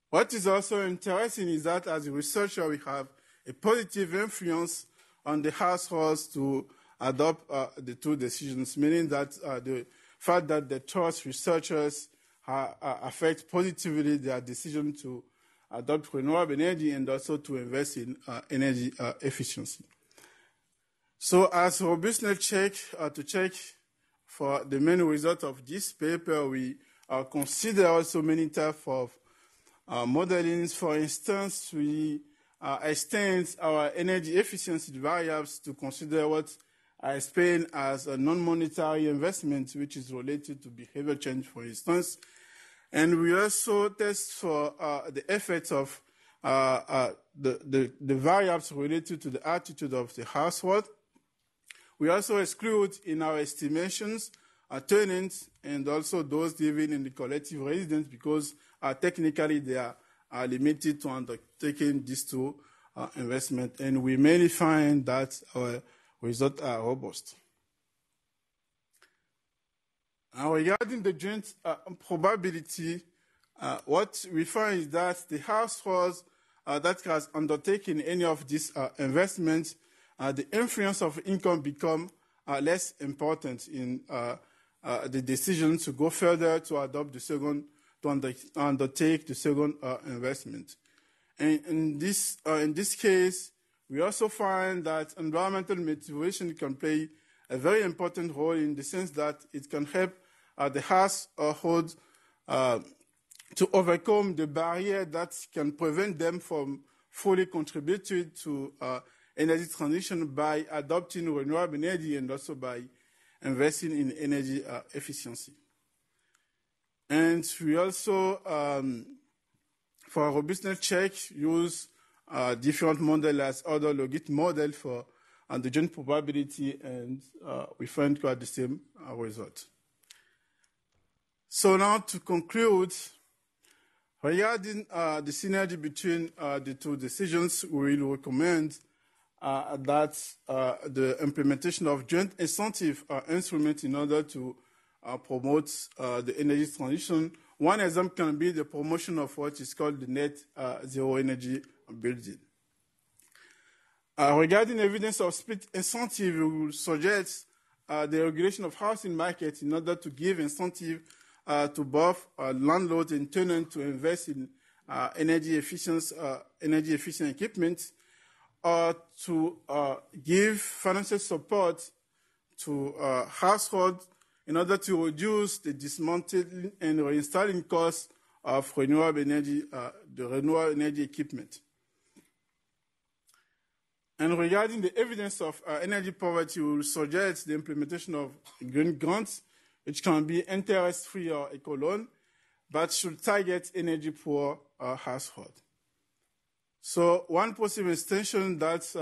What is also interesting is that as a researcher, we have a positive influence on the households to adopt the two decisions, meaning that the fact that the trust researchers affect positively their decision to adopt renewable energy and also to invest in energy efficiency. So as a robustness check, to check for the main result of this paper, we consider also many types of modelings. For instance, we extend our energy efficiency variables to consider what I explained as a non-monetary investment, which is related to behavior change, for instance. And we also test for the effects of the variables related to the attitude of the household. We also exclude in our estimations tenants and also those living in the collective residence because technically they are limited to undertaking these two investments. And we mainly find that our results are robust. Regarding the joint probability, what we find is that the households that has undertaken any of these investments, the influence of income become less important in the decision to go further to adopt the second, to undertake the second investment. And in this case, we also find that environmental motivation can play a very important role in the sense that it can help the household to overcome the barrier that can prevent them from fully contributing to energy transition by adopting renewable energy and also by investing in energy efficiency. And we also, for a robustness check, use different models as other logit model for the joint probability, and we find quite the same result. So now to conclude, regarding the synergy between the two decisions, we will recommend that's the implementation of joint incentive instruments in order to promote the energy transition. One example can be the promotion of what is called the net zero energy building. Regarding evidence of split incentive, we will suggest the regulation of housing market in order to give incentive to both landlords and tenants to invest in energy efficient equipment, or to give financial support to households in order to reduce the dismantling and reinstalling costs of renewable energy, the renewable energy equipment. And regarding the evidence of energy poverty, we will suggest the implementation of green grants, which can be interest-free or eco-loan, but should target energy poor households. So one possible extension that's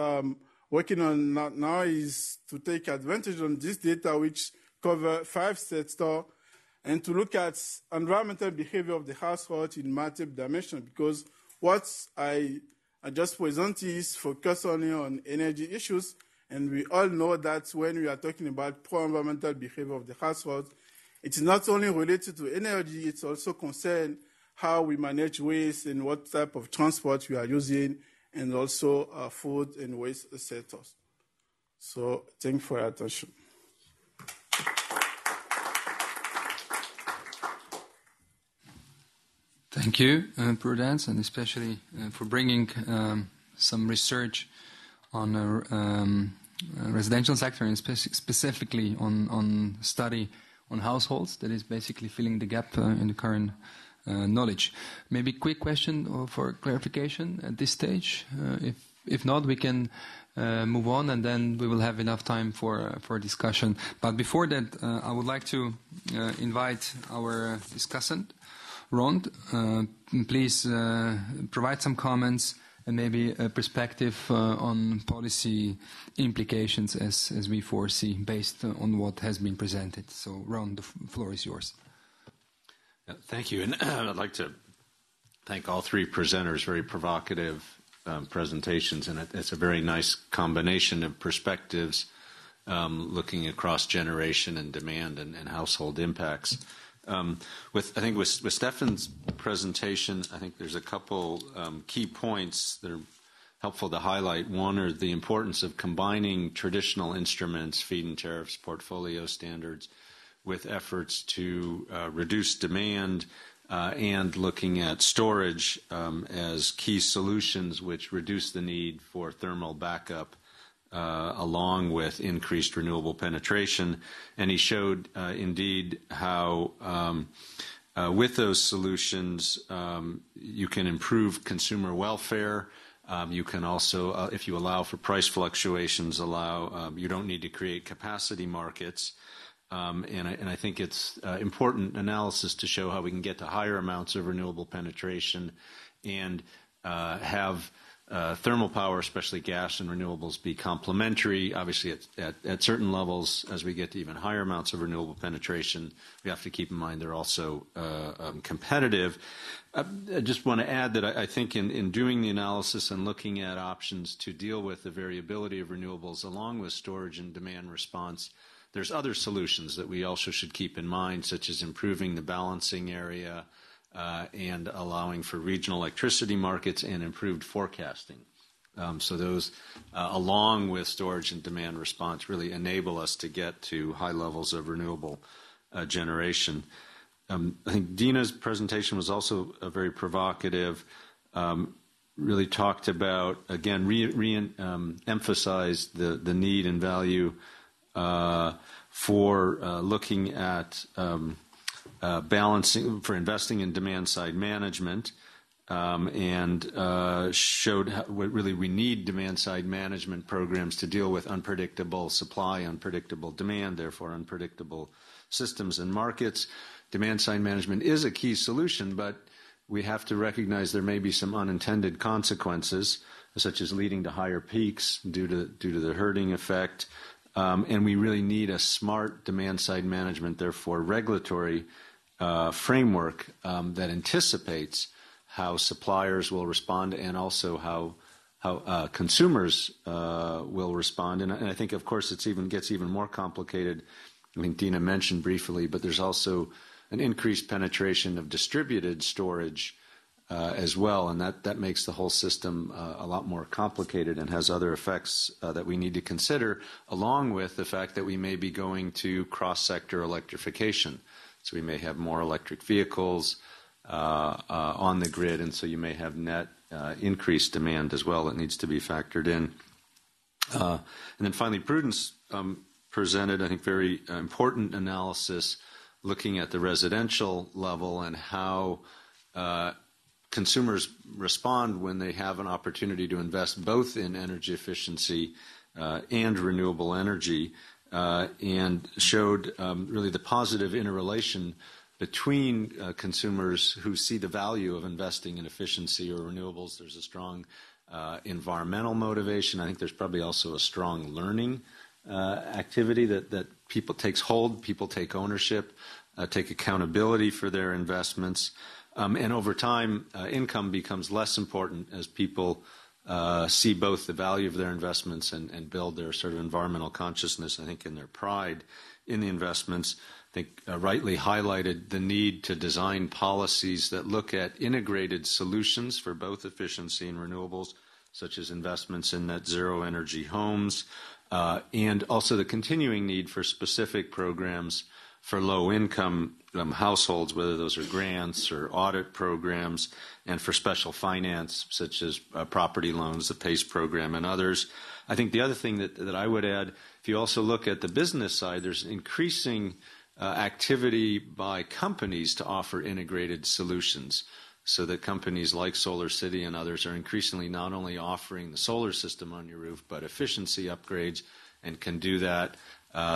working on now is to take advantage of this data, which cover 5 sectors, and to look at environmental behavior of the household in multiple dimensions, because what I just presented is focused only on energy issues, and we all know that when we are talking about pro-environmental behavior of the household, it's not only related to energy, it's also concerned how we manage waste and what type of transport we are using, and also food and waste sectors. So thank you for your attention. Thank you, Prudence, and especially for bringing some research on residential sector, and specifically on study on households that is basically filling the gap in the current knowledge. Maybe quick question for clarification at this stage. If not, we can move on, and then we will have enough time for discussion. But before that, I would like to invite our discussant, Rond. Please provide some comments and maybe a perspective on policy implications as we foresee based on what has been presented. So, Ron, the floor is yours. Thank you. And I'd like to thank all three presenters, very provocative presentations. And it's a very nice combination of perspectives looking across generation and demand and household impacts. With Stefan's presentation, I think there's a couple key points that are helpful to highlight. One are the importance of combining traditional instruments, feed-in tariffs, portfolio standards, with efforts to reduce demand and looking at storage as key solutions which reduce the need for thermal backup along with increased renewable penetration. And he showed indeed how with those solutions you can improve consumer welfare. You can also, if you allow for price fluctuations, you don't need to create capacity markets. And I think it's important analysis to show how we can get to higher amounts of renewable penetration and have thermal power, especially gas and renewables, be complementary. Obviously, at certain levels, as we get to even higher amounts of renewable penetration, we have to keep in mind they're also competitive. I just want to add that I think in doing the analysis and looking at options to deal with the variability of renewables along with storage and demand response, there's other solutions that we also should keep in mind, such as improving the balancing area and allowing for regional electricity markets and improved forecasting. So those, along with storage and demand response, really enable us to get to high levels of renewable generation. I think Dina's presentation was also very provocative, really talked about, again, emphasized the need and value for looking at balancing, for investing in demand-side management, and showed how really we need demand-side management programs to deal with unpredictable supply, unpredictable demand, therefore unpredictable systems and markets. Demand-side management is a key solution, but we have to recognize there may be some unintended consequences, such as leading to higher peaks due to the herding effect. And we really need a smart demand-side management, therefore regulatory framework that anticipates how suppliers will respond and also how consumers will respond. And I think, of course, it gets even more complicated. I think Dina mentioned briefly, but there's also an increased penetration of distributed storage as well, and that makes the whole system a lot more complicated and has other effects that we need to consider, along with the fact that we may be going to cross-sector electrification. So we may have more electric vehicles on the grid, and so you may have net increased demand as well that needs to be factored in. And then finally, Prudence presented, I think, very important analysis looking at the residential level and how consumers respond when they have an opportunity to invest both in energy efficiency and renewable energy, and showed really the positive interrelation between consumers who see the value of investing in efficiency or renewables. There's a strong environmental motivation. I think there's probably also a strong learning activity that people takes hold, people take ownership, take accountability for their investments. And over time, income becomes less important as people see both the value of their investments and build their sort of environmental consciousness, I think, in their pride in the investments. I think rightly highlighted the need to design policies that look at integrated solutions for both efficiency and renewables, such as investments in net zero energy homes, and also the continuing need for specific programs for low-income households, whether those are grants or audit programs, and for special finance, such as property loans, the PACE program, and others. I think the other thing that I would add, if you also look at the business side, there's increasing activity by companies to offer integrated solutions, so that companies like Solar City and others are increasingly not only offering the solar system on your roof, but efficiency upgrades, and can do that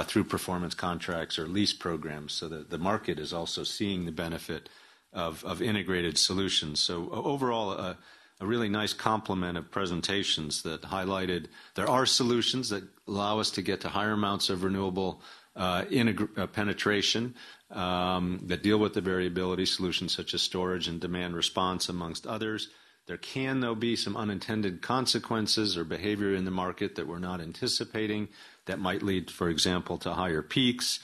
through performance contracts or lease programs, so that the market is also seeing the benefit of integrated solutions. So overall, a really nice complement of presentations that highlighted there are solutions that allow us to get to higher amounts of renewable penetration that deal with the variability, solutions such as storage and demand response, amongst others. There can, though, be some unintended consequences or behavior in the market that we're not anticipating that might lead, for example, to higher peaks.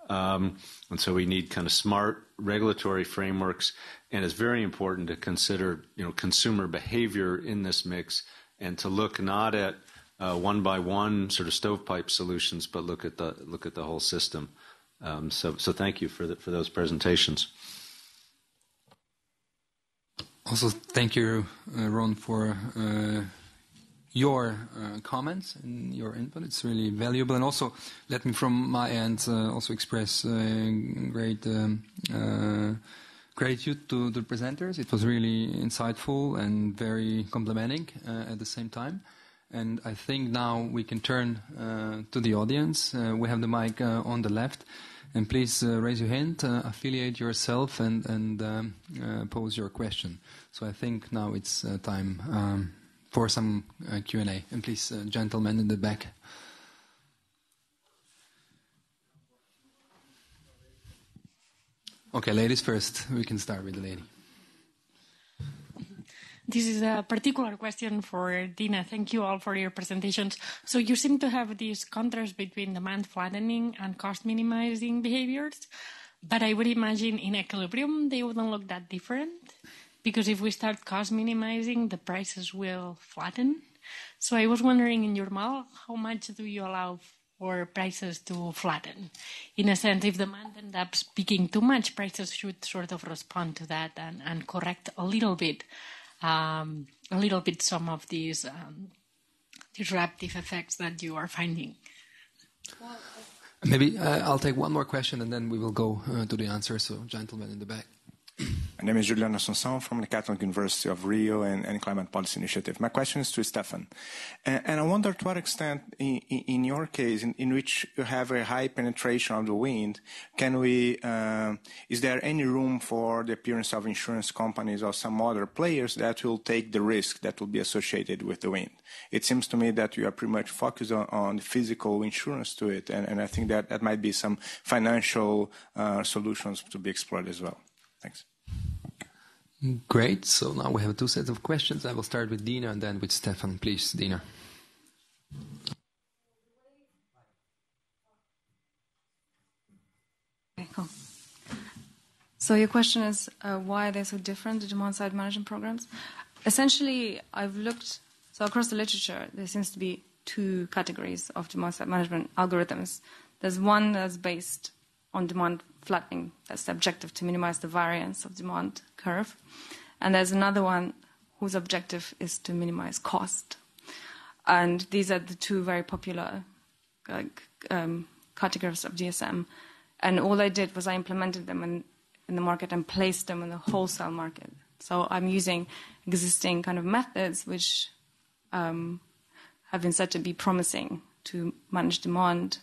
And so we need kind of smart regulatory frameworks, and it's very important to consider, consumer behavior in this mix, and to look not at one by one sort of stovepipe solutions, but look at the whole system. So thank you for those presentations. Also, thank you, Ron, for your comments and your input. It's really valuable. And also, let me from my end also express great gratitude to the presenters. It was really insightful and very complimenting at the same time. And I think now we can turn to the audience. We have the mic on the left. And please raise your hand, affiliate yourself, and pose your question. So I think now it's time for some Q&A. And please, gentlemen in the back. Okay, ladies first. We can start with the lady. This is a particular question for Dina. Thank you all for your presentations. So you seem to have this contrast between demand flattening and cost minimizing behaviors, but I would imagine in equilibrium they wouldn't look that different, because if we start cost minimizing, the prices will flatten. So I was wondering, in your model, how much do you allow for prices to flatten? In a sense, if demand ends up peaking too much, prices should sort of respond to that and correct a little bit some of these disruptive effects that you are finding. Maybe I'll take one more question and then we will go to the answer. So, gentlemen in the back. My name is Julian Assunção from the Catholic University of Rio and Climate Policy Initiative. My question is to Stefan. And I wonder to what extent, in your case, in which you have a high penetration of the wind, is there any room for the appearance of insurance companies or some other players that will take the risk that will be associated with the wind? It seems to me that you are pretty much focused on physical insurance to it, and I think that might be some financial solutions to be explored as well. Thanks. Great. So now we have two sets of questions. I will start with Dina and then with Stefan. Please, Dina. Okay, cool. So your question is why they're so different, the demand-side management programs? Essentially, I've looked, so across the literature, there seems to be two categories of demand-side management algorithms. There's one that's based on demand flattening. That's the objective to minimize the variance of demand curve. And there's another one whose objective is to minimize cost. And these are the two very popular categories of DSM. And all I did was I implemented them in the market and placed them in the wholesale market. So I'm using existing kind of methods which have been said to be promising to manage demand.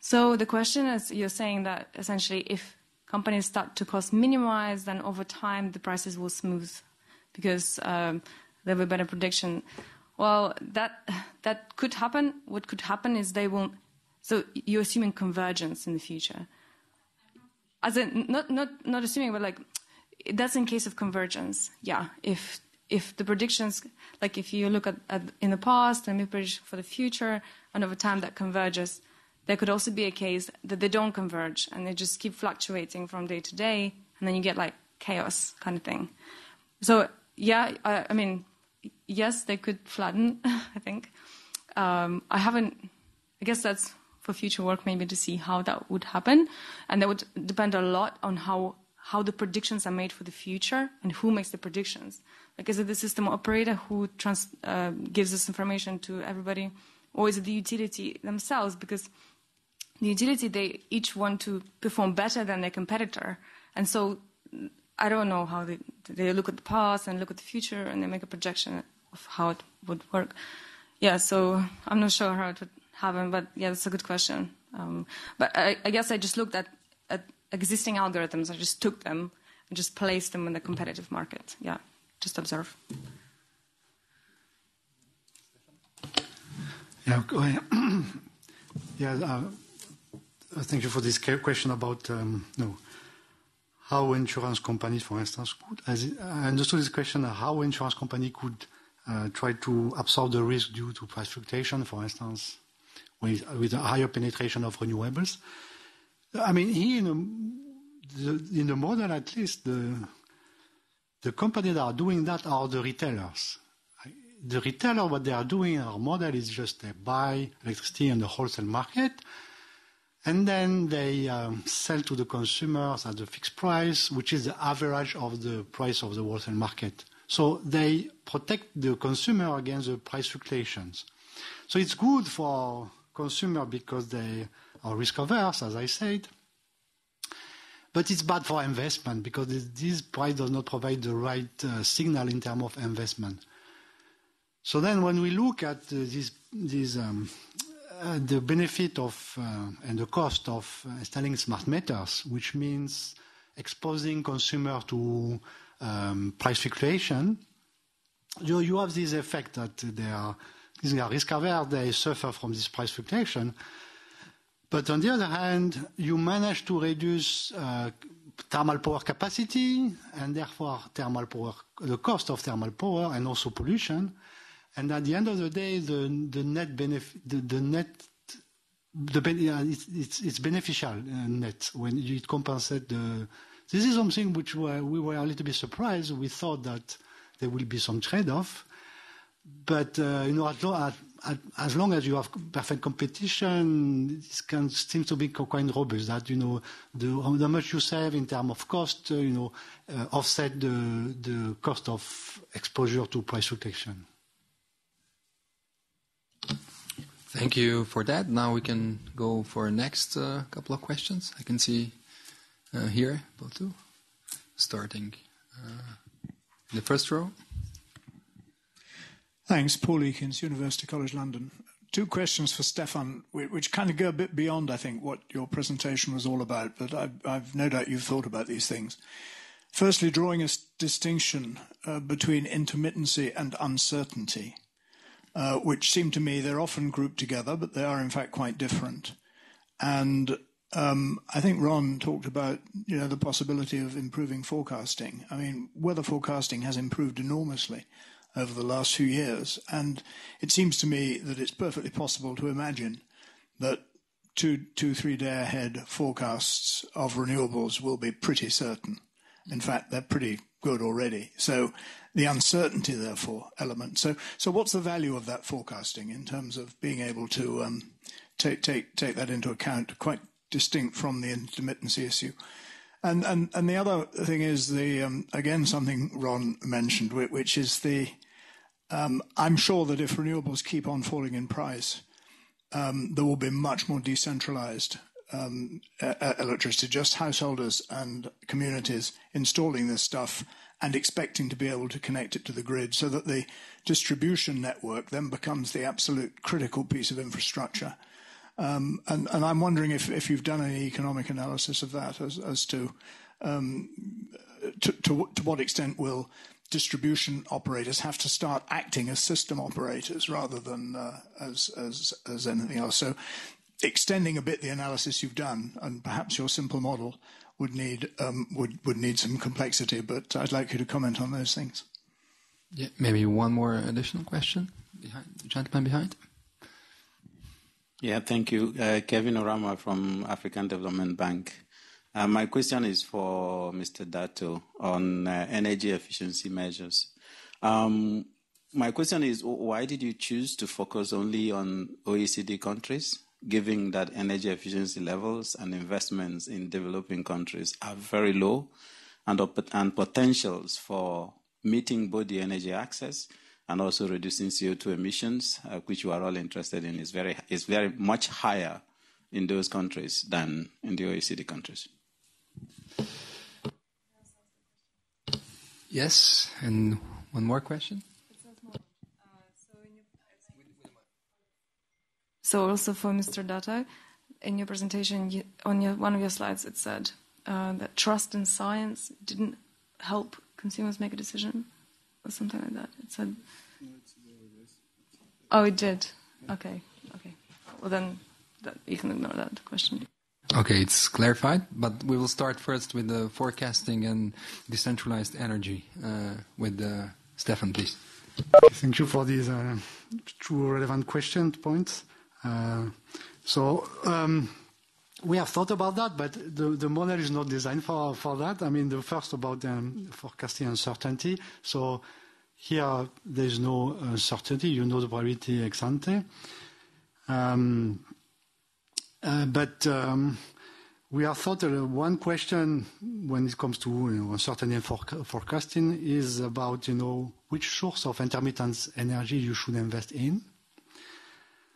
So the question is, you're saying that essentially if companies start to cost minimize, then over time the prices will smooth because there'll be better prediction. Well, that could happen. What could happen is they won't. So you're assuming convergence in the future. As in, not assuming, but like that's in case of convergence. Yeah, if the predictions, like if you look at in the past and make prediction for the future, and over time that converges, there could also be a case that they don't converge and they just keep fluctuating from day to day, and then you get like chaos kind of thing. So yeah, I mean, yes, they could flatten. I think I guess that's for future work maybe to see how that would happen, and that would depend a lot on how the predictions are made for the future and who makes the predictions. Like, is it the system operator who gives this information to everybody, or is it the utility themselves? Because the utility, they each want to perform better than their competitor, and so I don't know how they look at the past and look at the future and they make a projection of how it would work. Yeah, so I'm not sure how it would happen, but yeah, that's a good question. But I guess I just looked at existing algorithms. I just took them and just placed them in the competitive market. Yeah, just observe. Yeah, go ahead. Yeah, thank you for this question about how insurance companies, for instance, could. I understood this question, how insurance company could try to absorb the risk due to price fluctuation, for instance, with a higher penetration of renewables. I mean, here in the model, at least, the companies that are doing that are the retailers. The retailer, what they are doing in our model is just they buy electricity in the wholesale market, and then they sell to the consumers at a fixed price, which is the average of the price of the wholesale market. So they protect the consumer against the price fluctuations. So it's good for consumer because they are risk averse, as I said. But it's bad for investment because this price does not provide the right signal in terms of investment. So then when we look at the benefit of and the cost of installing smart meters, which means exposing consumer to price fluctuation, you have this effect that they are risk averse, they suffer from this price fluctuation. But on the other hand, you manage to reduce thermal power capacity and therefore thermal power, the cost of thermal power and also pollution. And at the end of the day, the net benefit, it's beneficial net when it compensates the. This is something which we were a little bit surprised. We thought that there will be some trade-off, but as long as you have perfect competition, it seems to be quite robust. That how much you save in terms of cost, offset the cost of exposure to price fluctuation. Thank you for that. Now we can go for next couple of questions. I can see here, Dato, starting in the first row. Thanks. Paul Eakins, University College London. Two questions for Stefan, which kind of go a bit beyond, I think, what your presentation was all about, but I've no doubt you've thought about these things. Firstly, drawing a distinction between intermittency and uncertainty, which seem to me they're often grouped together, but they are in fact quite different. And I think Ron talked about, the possibility of improving forecasting. I mean, weather forecasting has improved enormously over the last few years, and it seems to me that it's perfectly possible to imagine that 2-3 day ahead forecasts of renewables will be pretty certain. In fact, they're pretty good already. So the uncertainty, therefore, element. So what's the value of that forecasting in terms of being able to take that into account, quite distinct from the intermittency issue? And the other thing is again, something Ron mentioned, which is I'm sure that if renewables keep on falling in price, there will be much more decentralized electricity, just householders and communities installing this stuff and expecting to be able to connect it to the grid, so that the distribution network then becomes the absolute critical piece of infrastructure. And I'm wondering if you've done any economic analysis of that as to what extent will distribution operators have to start acting as system operators rather than as anything else. So extending a bit the analysis you've done, and perhaps your simple model would need some complexity, but I'd like you to comment on those things. Yeah, maybe one more additional question behind the gentleman behind. Yeah, thank you. Kevin Orama from African Development Bank. My question is for Mr. Dato on energy efficiency measures. My question is, why did you choose to focus only on OECD countries, given that energy efficiency levels and investments in developing countries are very low, and potentials for meeting both the energy access and also reducing CO2 emissions, which we are all interested in, is very much higher in those countries than in the OECD countries? Yes, and one more question. So also for Mr. Dato, in your presentation, on one of your slides, it said that trust in science didn't help consumers make a decision, or something like that. It said. Oh, it did. Okay. Well, then you can ignore that question. Okay, it's clarified, but we will start first with the forecasting and decentralized energy with Stefan, please. Thank you for these two relevant points. We have thought about that, but the model is not designed for that. I mean, the first about forecasting uncertainty. So here there is no uncertainty. You know the probability ex ante. But we have thought one question when it comes to uncertainty and forecasting is about which source of intermittent energy you should invest in.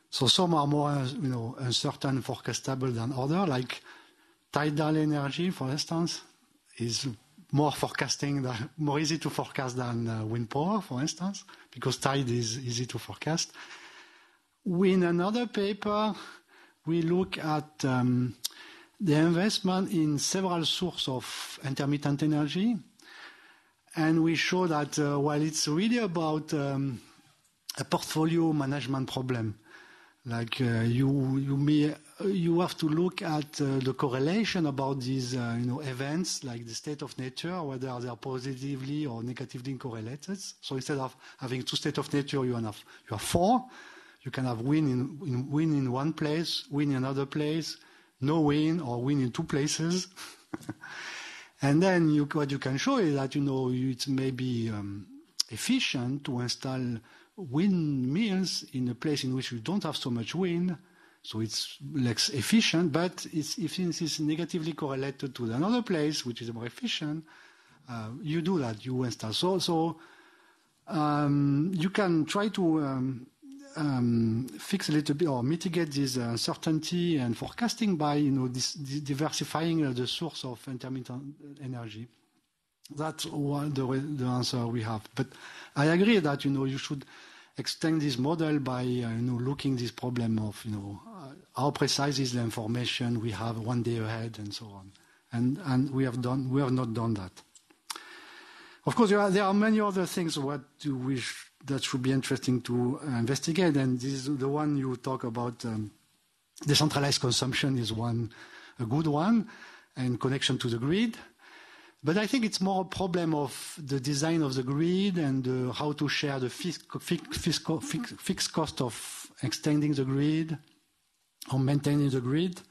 So some are more uncertain, forecastable than others, like tidal energy, for instance, is more easy to forecast than wind power, for instance, because tide is easy to forecast. In another paper, we look at the investment in several sources of intermittent energy, and we show that while it's really about a portfolio management problem, like you have to look at the correlation about these events, like the state of nature, whether they are positively or negatively correlated. So instead of having two states of nature, you have four. You can have wind in one place, wind in another place, no wind, or wind in two places. And then what you can show is that it may be efficient to install windmills in a place in which you don't have so much wind, so it's less efficient. But if it's negatively correlated to another place which is more efficient, you do that. You install. So you can try to fix a little bit or mitigate this uncertainty and forecasting by diversifying the source of intermittent energy. That's the answer we have. But I agree that you should extend this model by looking this problem of how precise is the information we have one day ahead and so on. And we have not done that. Of course, there are many other things that should be interesting to investigate, and this is the one you talk about. Decentralized consumption is one a good one and connection to the grid. But I think it's more a problem of the design of the grid and how to share the fixed cost of extending the grid or maintaining the grid.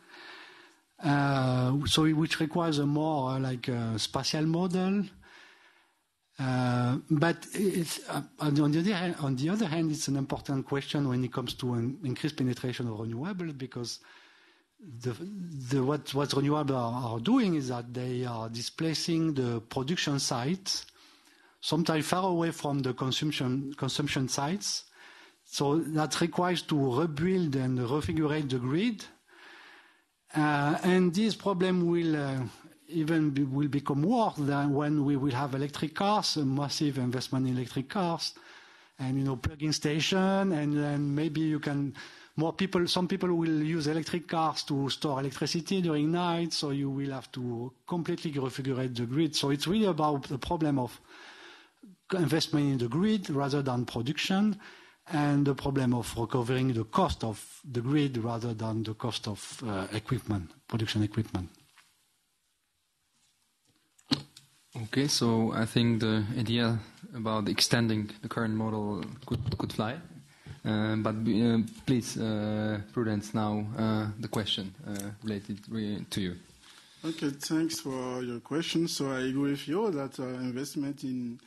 So which requires a more spatial model. But it's, on the other hand, it's an important question when it comes to an increased penetration of renewable, because what renewable are doing is that they are displacing the production sites, sometimes far away from the consumption sites. So that requires to rebuild and refigure the grid. And this problem will will become worse than when we will have electric cars, a massive investment in electric cars, and plug-in station, and then maybe some people will use electric cars to store electricity during night, so you will have to completely refigure the grid. So it's really about the problem of investment in the grid rather than production, and the problem of recovering the cost of the grid rather than the cost of production equipment. Okay, so I think the idea about extending the current model could fly. But please, Prudence, now the question related to you. Okay, thanks for your question. So I agree with you that investment in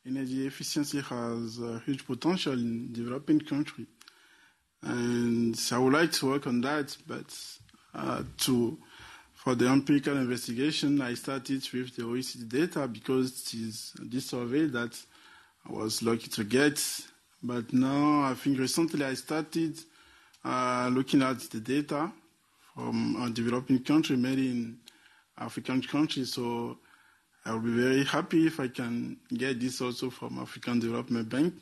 energy efficiency has a huge potential in developing countries. And I would like to work on that, but for the empirical investigation, I started with the OECD data because it is this survey that I was lucky to get. But now, I think recently I started looking at the data from a developing country, mainly in African countries. So I will be very happy if I can get this also from African Development Bank,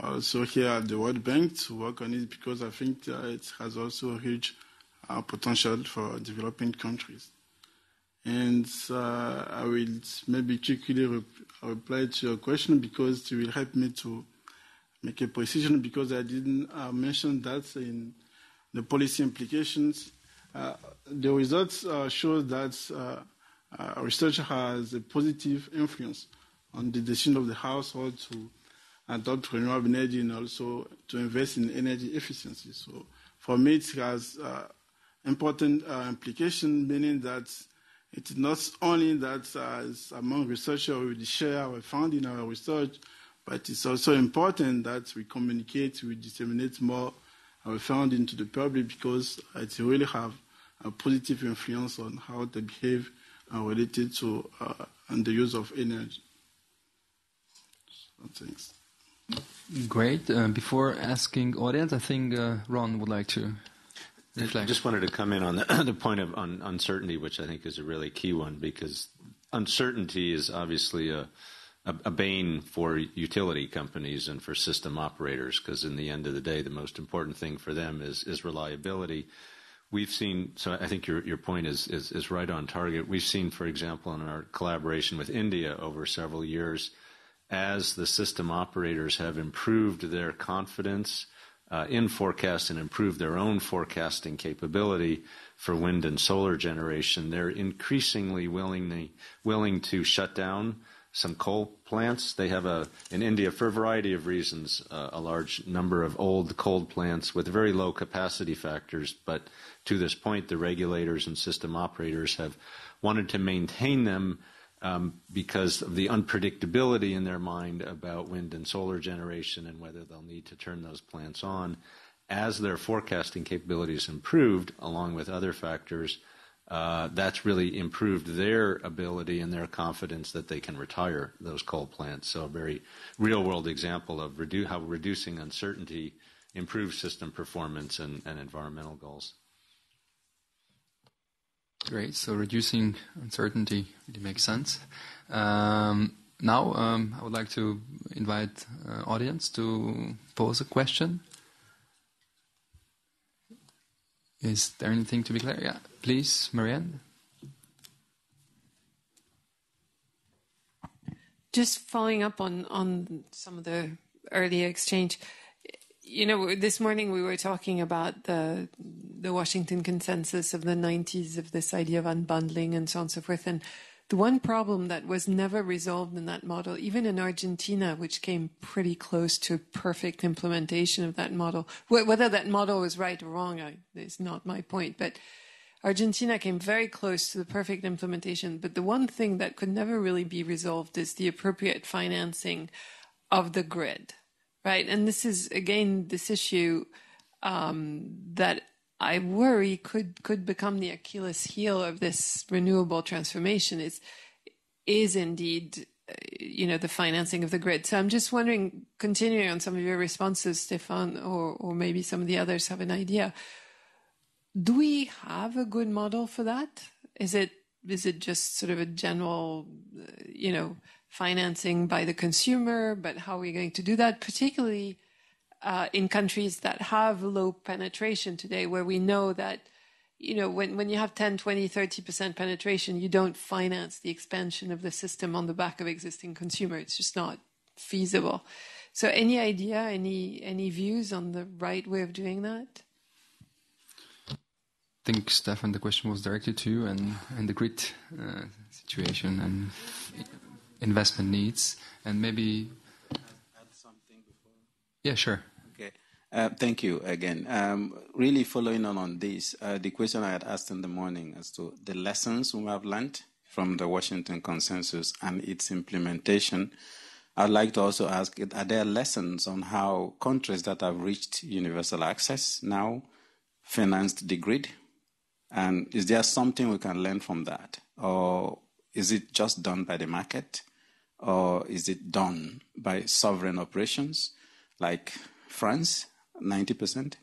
also here at the World Bank to work on it, because I think it has also a huge potential for developing countries. And I will maybe quickly reply to your question, because it will help me to make a precision, because I didn't mention that in the policy implications. The results show that research has a positive influence on the decision of the household to adopt renewable energy and also to invest in energy efficiency. So for me, it has important implication, meaning that it is not only that as among researchers we share our finding our research, but it's also important that we communicate, we disseminate more our finding to the public, because it really have a positive influence on how they behave related to and the use of energy. So, thanks. Great. Before asking audience, I think Ron would like to reflect. I just wanted to come in on the point of uncertainty, which I think is a really key one, because uncertainty is obviously a bane for utility companies and for system operators, because in the end of the day, the most important thing for them is reliability. We've seen, so I think your point is right on target. We've seen, for example, in our collaboration with India over several years, as the system operators have improved their confidence in forecast and improved their own forecasting capability for wind and solar generation, they're increasingly willing to shut down some coal plants. They have in India, for a variety of reasons, a large number of old coal plants with very low capacity factors. But to this point, the regulators and system operators have wanted to maintain them because of the unpredictability in their mind about wind and solar generation and whether they'll need to turn those plants on. As their forecasting capabilities improved, along with other factors, that's really improved their ability and their confidence that they can retire those coal plants. So a very real-world example of how reducing uncertainty improves system performance and environmental goals. Great. So reducing uncertainty really makes sense. Now I would like to invite audience to pose a question. Is there anything to be clear? Yeah, please, Marianne. Just following up on some of the earlier exchange. This morning we were talking about the the Washington consensus of the 90s of this idea of unbundling and so on and so forth. And the one problem that was never resolved in that model, even in Argentina, which came pretty close to perfect implementation of that model, whether that model was right or wrong is not my point, but Argentina came very close to the perfect implementation. But the one thing that could never really be resolved is the appropriate financing of the grid, right? And this is, again, this issue that I worry could become the Achilles heel of this renewable transformation is indeed, the financing of the grid. So I'm just wondering, continuing on some of your responses, Stefan, or maybe some of the others have an idea. Do we have a good model for that? Is it just sort of a general, financing by the consumer? But how are we going to do that, particularly in countries that have low penetration today, where we know that, when you have 10, 20, 30% penetration, you don't finance the expansion of the system on the back of existing consumer. It's just not feasible. So any idea, any views on the right way of doing that? I think, Stefan, the question was directed to you and the grid situation and investment needs, and maybe... Yeah, sure. Okay. Thank you again. Really following on this, the question I had asked in the morning as to the lessons we have learned from the Washington Consensus and its implementation, I'd like to also ask, are there lessons on how countries that have reached universal access now financed the grid? And is there something we can learn from that? Or is it just done by the market? Or is it done by sovereign operations? Like France, 90%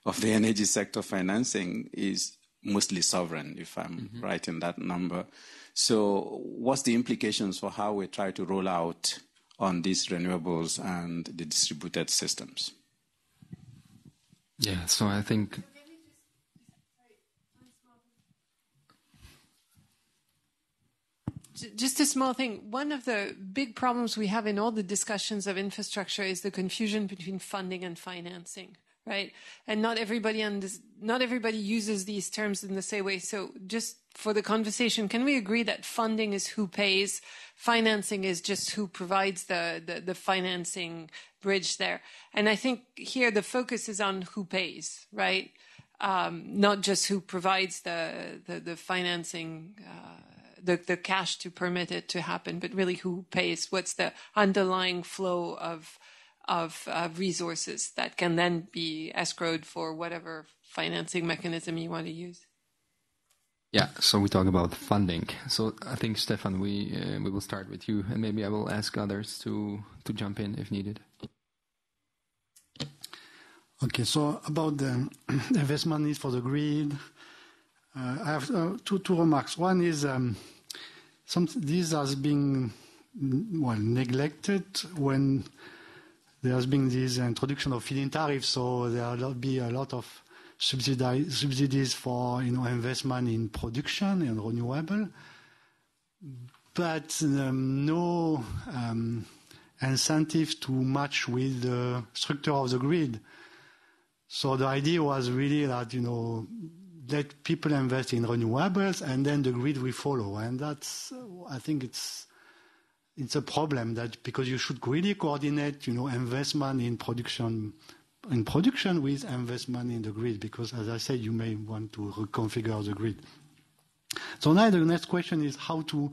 of the energy sector financing is mostly sovereign, if I'm right in that number. So what's the implications for how we try to roll out on these renewables and the distributed systems? Yeah, so I think... Just a small thing. One of the big problems we have in all the discussions of infrastructure is the confusion between funding and financing, right? And not everybody uses these terms in the same way. So just for the conversation, can we agree that funding is who pays, financing is just who provides the financing bridge there? And I think here the focus is on who pays, right? Not just who provides the financing, the cash to permit it to happen, but really who pays, what's the underlying flow of resources that can then be escrowed for whatever financing mechanism you want to use. Yeah, so we talk about funding. So I think, Stefan, we will start with you, and maybe I will ask others to jump in if needed. Okay, so about the investment needs for the grid, I have two remarks. One is this has been neglected when there has been this introduction of feed-in tariffs, so there will be a lot of subsidies for investment in production and renewable, but no incentive to match with the structure of the grid. So the idea was really that let people invest in renewables and then the grid will follow, and that's I think it's a problem that because you should really coordinate investment in production with investment in the grid, because as I said, you may want to reconfigure the grid. So now the next question is how to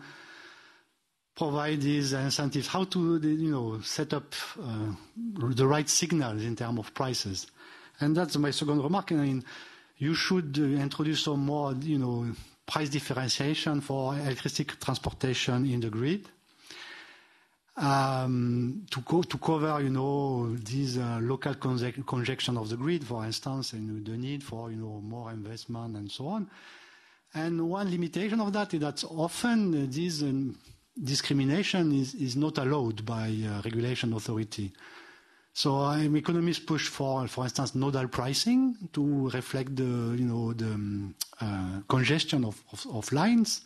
provide these incentives, how to set up the right signals in terms of prices. And that's my second remark. I mean, you should introduce some more price differentiation for electricity transportation in the grid. To cover, these local congestion of the grid, for instance, and the need for, more investment and so on. And one limitation of that is that often this discrimination is not allowed by regulation authority. So economists push for instance, nodal pricing to reflect the congestion of lines.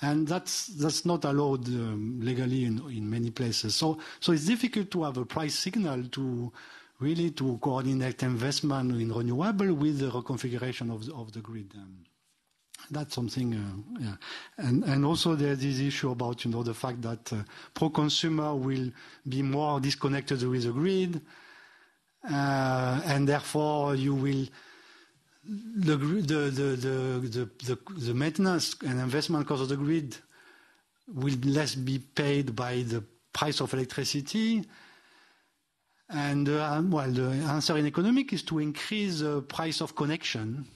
And that's not allowed legally in many places. So it's difficult to have a price signal to really to coordinate investment in renewable with the reconfiguration of the grid. That's something, yeah. And also there's this issue about, the fact that pro-consumer will be more disconnected with the grid, and therefore you will, the maintenance and investment cost of the grid will less be paid by the price of electricity. And, the answer in economic is to increase the price of connection.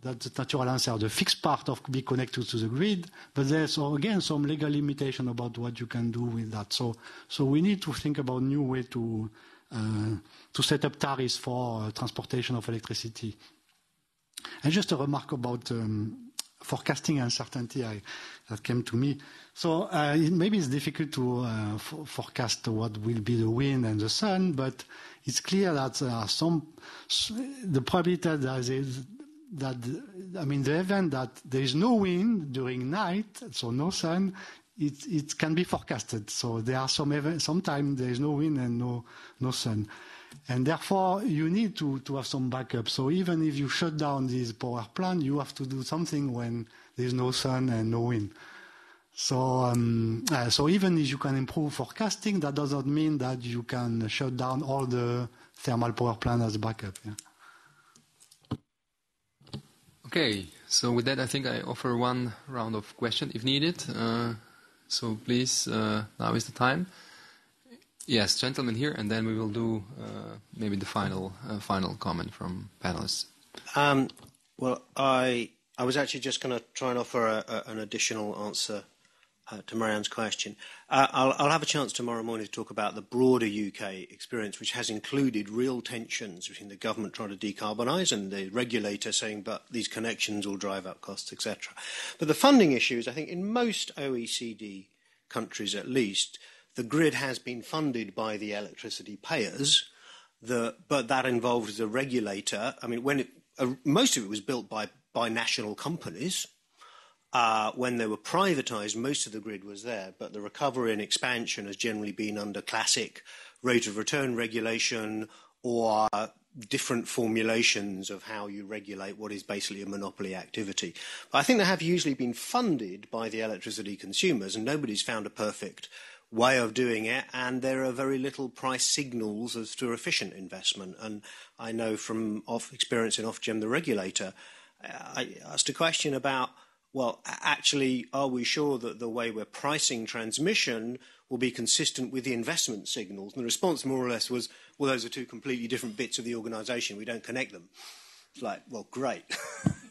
That's the natural answer, the fixed part of be connected to the grid. But there's, again, some legal limitation about what you can do with that. So we need to think about new way to set up tariffs for transportation of electricity. And just a remark about forecasting uncertainty that came to me. So maybe it's difficult to forecast what will be the wind and the sun, but it's clear that there are the probability that the event that there is no wind during night, so no sun, it can be forecasted. So there are sometimes there is no wind and no sun. And therefore, you need to have some backup. So even if you shut down this power plant, you have to do something when there is no sun and no wind. So even if you can improve forecasting, that does not mean that you can shut down all the thermal power plant as backup. Yeah. Okay, so with that, I think I offer one round of questions if needed. So please, now is the time. Yes, gentlemen here, and then we will do maybe the final comment from panelists. Well, I was actually just going to try and offer an additional answer to Marianne's question. I'll have a chance tomorrow morning to talk about the broader UK experience, which has included real tensions between the government trying to decarbonise and the regulator saying, but these connections will drive up costs, etc. But the funding issues, I think, in most OECD countries at least, the grid has been funded by the electricity payers, but that involved the regulator. I mean, most of it was built by national companies. When they were privatised, most of the grid was there, but the recovery and expansion has generally been under classic rate of return regulation or different formulations of how you regulate what is basically a monopoly activity. But I think they have usually been funded by the electricity consumers, and nobody's found a perfect way of doing it, and there are very little price signals as to efficient investment. And I know from experience in Ofgem, the regulator, I asked a question about, well, actually, are we sure that the way we're pricing transmission will be consistent with the investment signals? And the response more or less was, well, those are two completely different bits of the organisation. We don't connect them. It's like, well, great.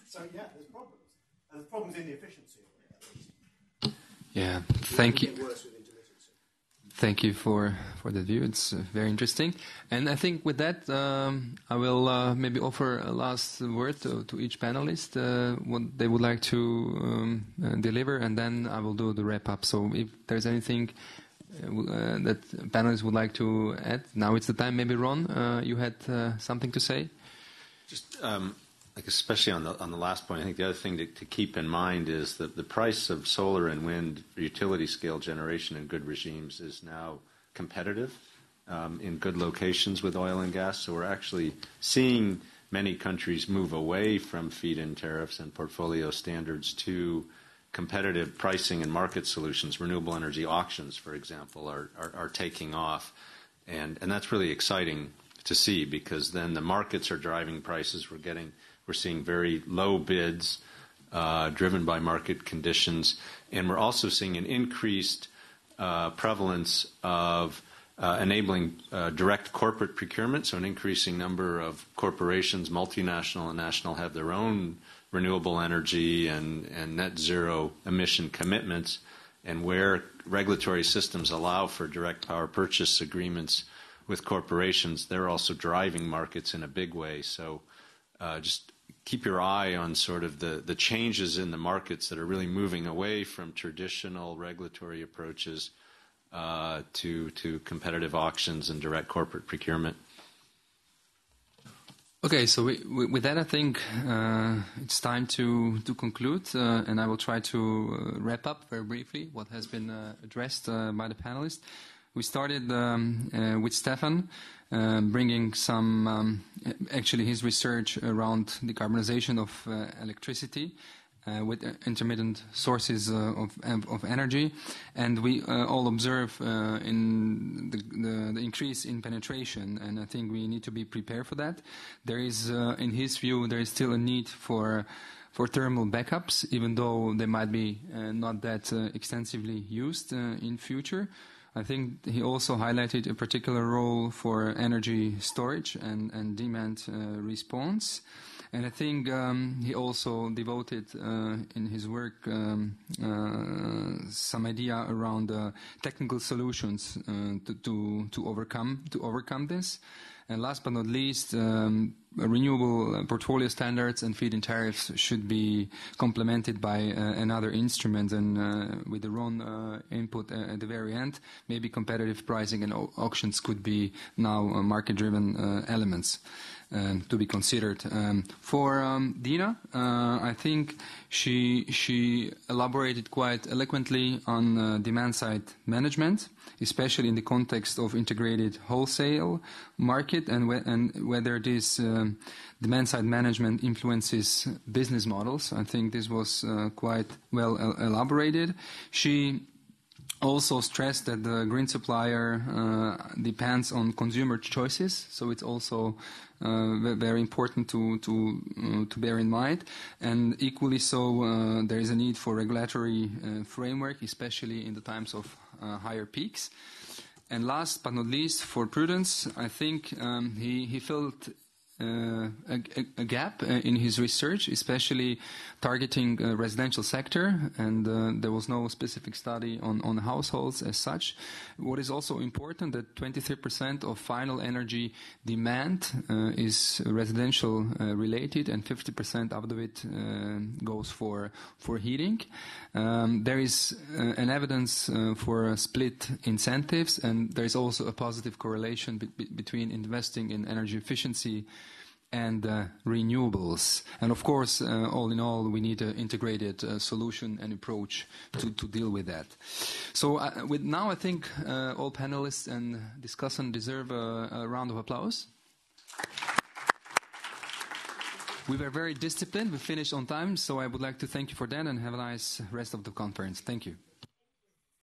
So, yeah, there's problems. And there's problems in the efficiency of it. Yeah, thank you. Thank you for the view. It's very interesting. And I think with that, I will maybe offer a last word to each panelist, what they would like to deliver, and then I will do the wrap-up. So if there's anything that panelists would like to add, now it's the time. Maybe Ron, you had something to say? Just like especially on the last point, I think the other thing to keep in mind is that the price of solar and wind for utility scale generation in good regimes is now competitive in good locations with oil and gas. So we're actually seeing many countries move away from feed-in tariffs and portfolio standards to competitive pricing and market solutions. Renewable energy auctions, for example, are taking off, and that's really exciting to see, because then the markets are driving prices. We're seeing very low bids driven by market conditions, and we're also seeing an increased prevalence of enabling direct corporate procurement, so an increasing number of corporations, multinational and national, have their own renewable energy and net zero emission commitments, and where regulatory systems allow for direct power purchase agreements with corporations, they're also driving markets in a big way. So just keep your eye on sort of the changes in the markets that are really moving away from traditional regulatory approaches to competitive auctions and direct corporate procurement. Okay, so with that, I think it's time to conclude, and I will try to wrap up very briefly what has been addressed by the panelists. We started with Stefan, bringing some, actually his research around decarbonization of electricity with intermittent sources of energy. And we all observe in the increase in penetration, and I think we need to be prepared for that. There is, in his view, there is still a need for thermal backups, even though they might be not that extensively used in future. I think he also highlighted a particular role for energy storage and demand response. And I think he also devoted in his work some idea around technical solutions to overcome this. And last but not least, renewable portfolio standards and feed-in tariffs should be complemented by another instrument, and with their own input at the very end. Maybe competitive pricing and auctions could be now market-driven elements to be considered. For Dina, I think she elaborated quite eloquently on demand-side management, especially in the context of integrated wholesale market, and whether this demand-side management influences business models. I think this was quite well elaborated. She also stressed that the green supplier depends on consumer choices, so it's also very important to bear in mind. And equally so, there is a need for regulatory framework, especially in the times of higher peaks. And last but not least, for Prudence, I think he felt a gap in his research, especially targeting residential sector, and there was no specific study on households as such. What is also important, that 23% of final energy demand is residential related, and 50% out of it goes for heating. There is an evidence for split incentives, and there is also a positive correlation between investing in energy efficiency and renewables. And of course, all in all, we need an integrated solution and approach to deal with that. So now I think all panelists and discussants deserve a round of applause. We were very disciplined. We finished on time, so I would like to thank you for that, and have a nice rest of the conference. Thank you.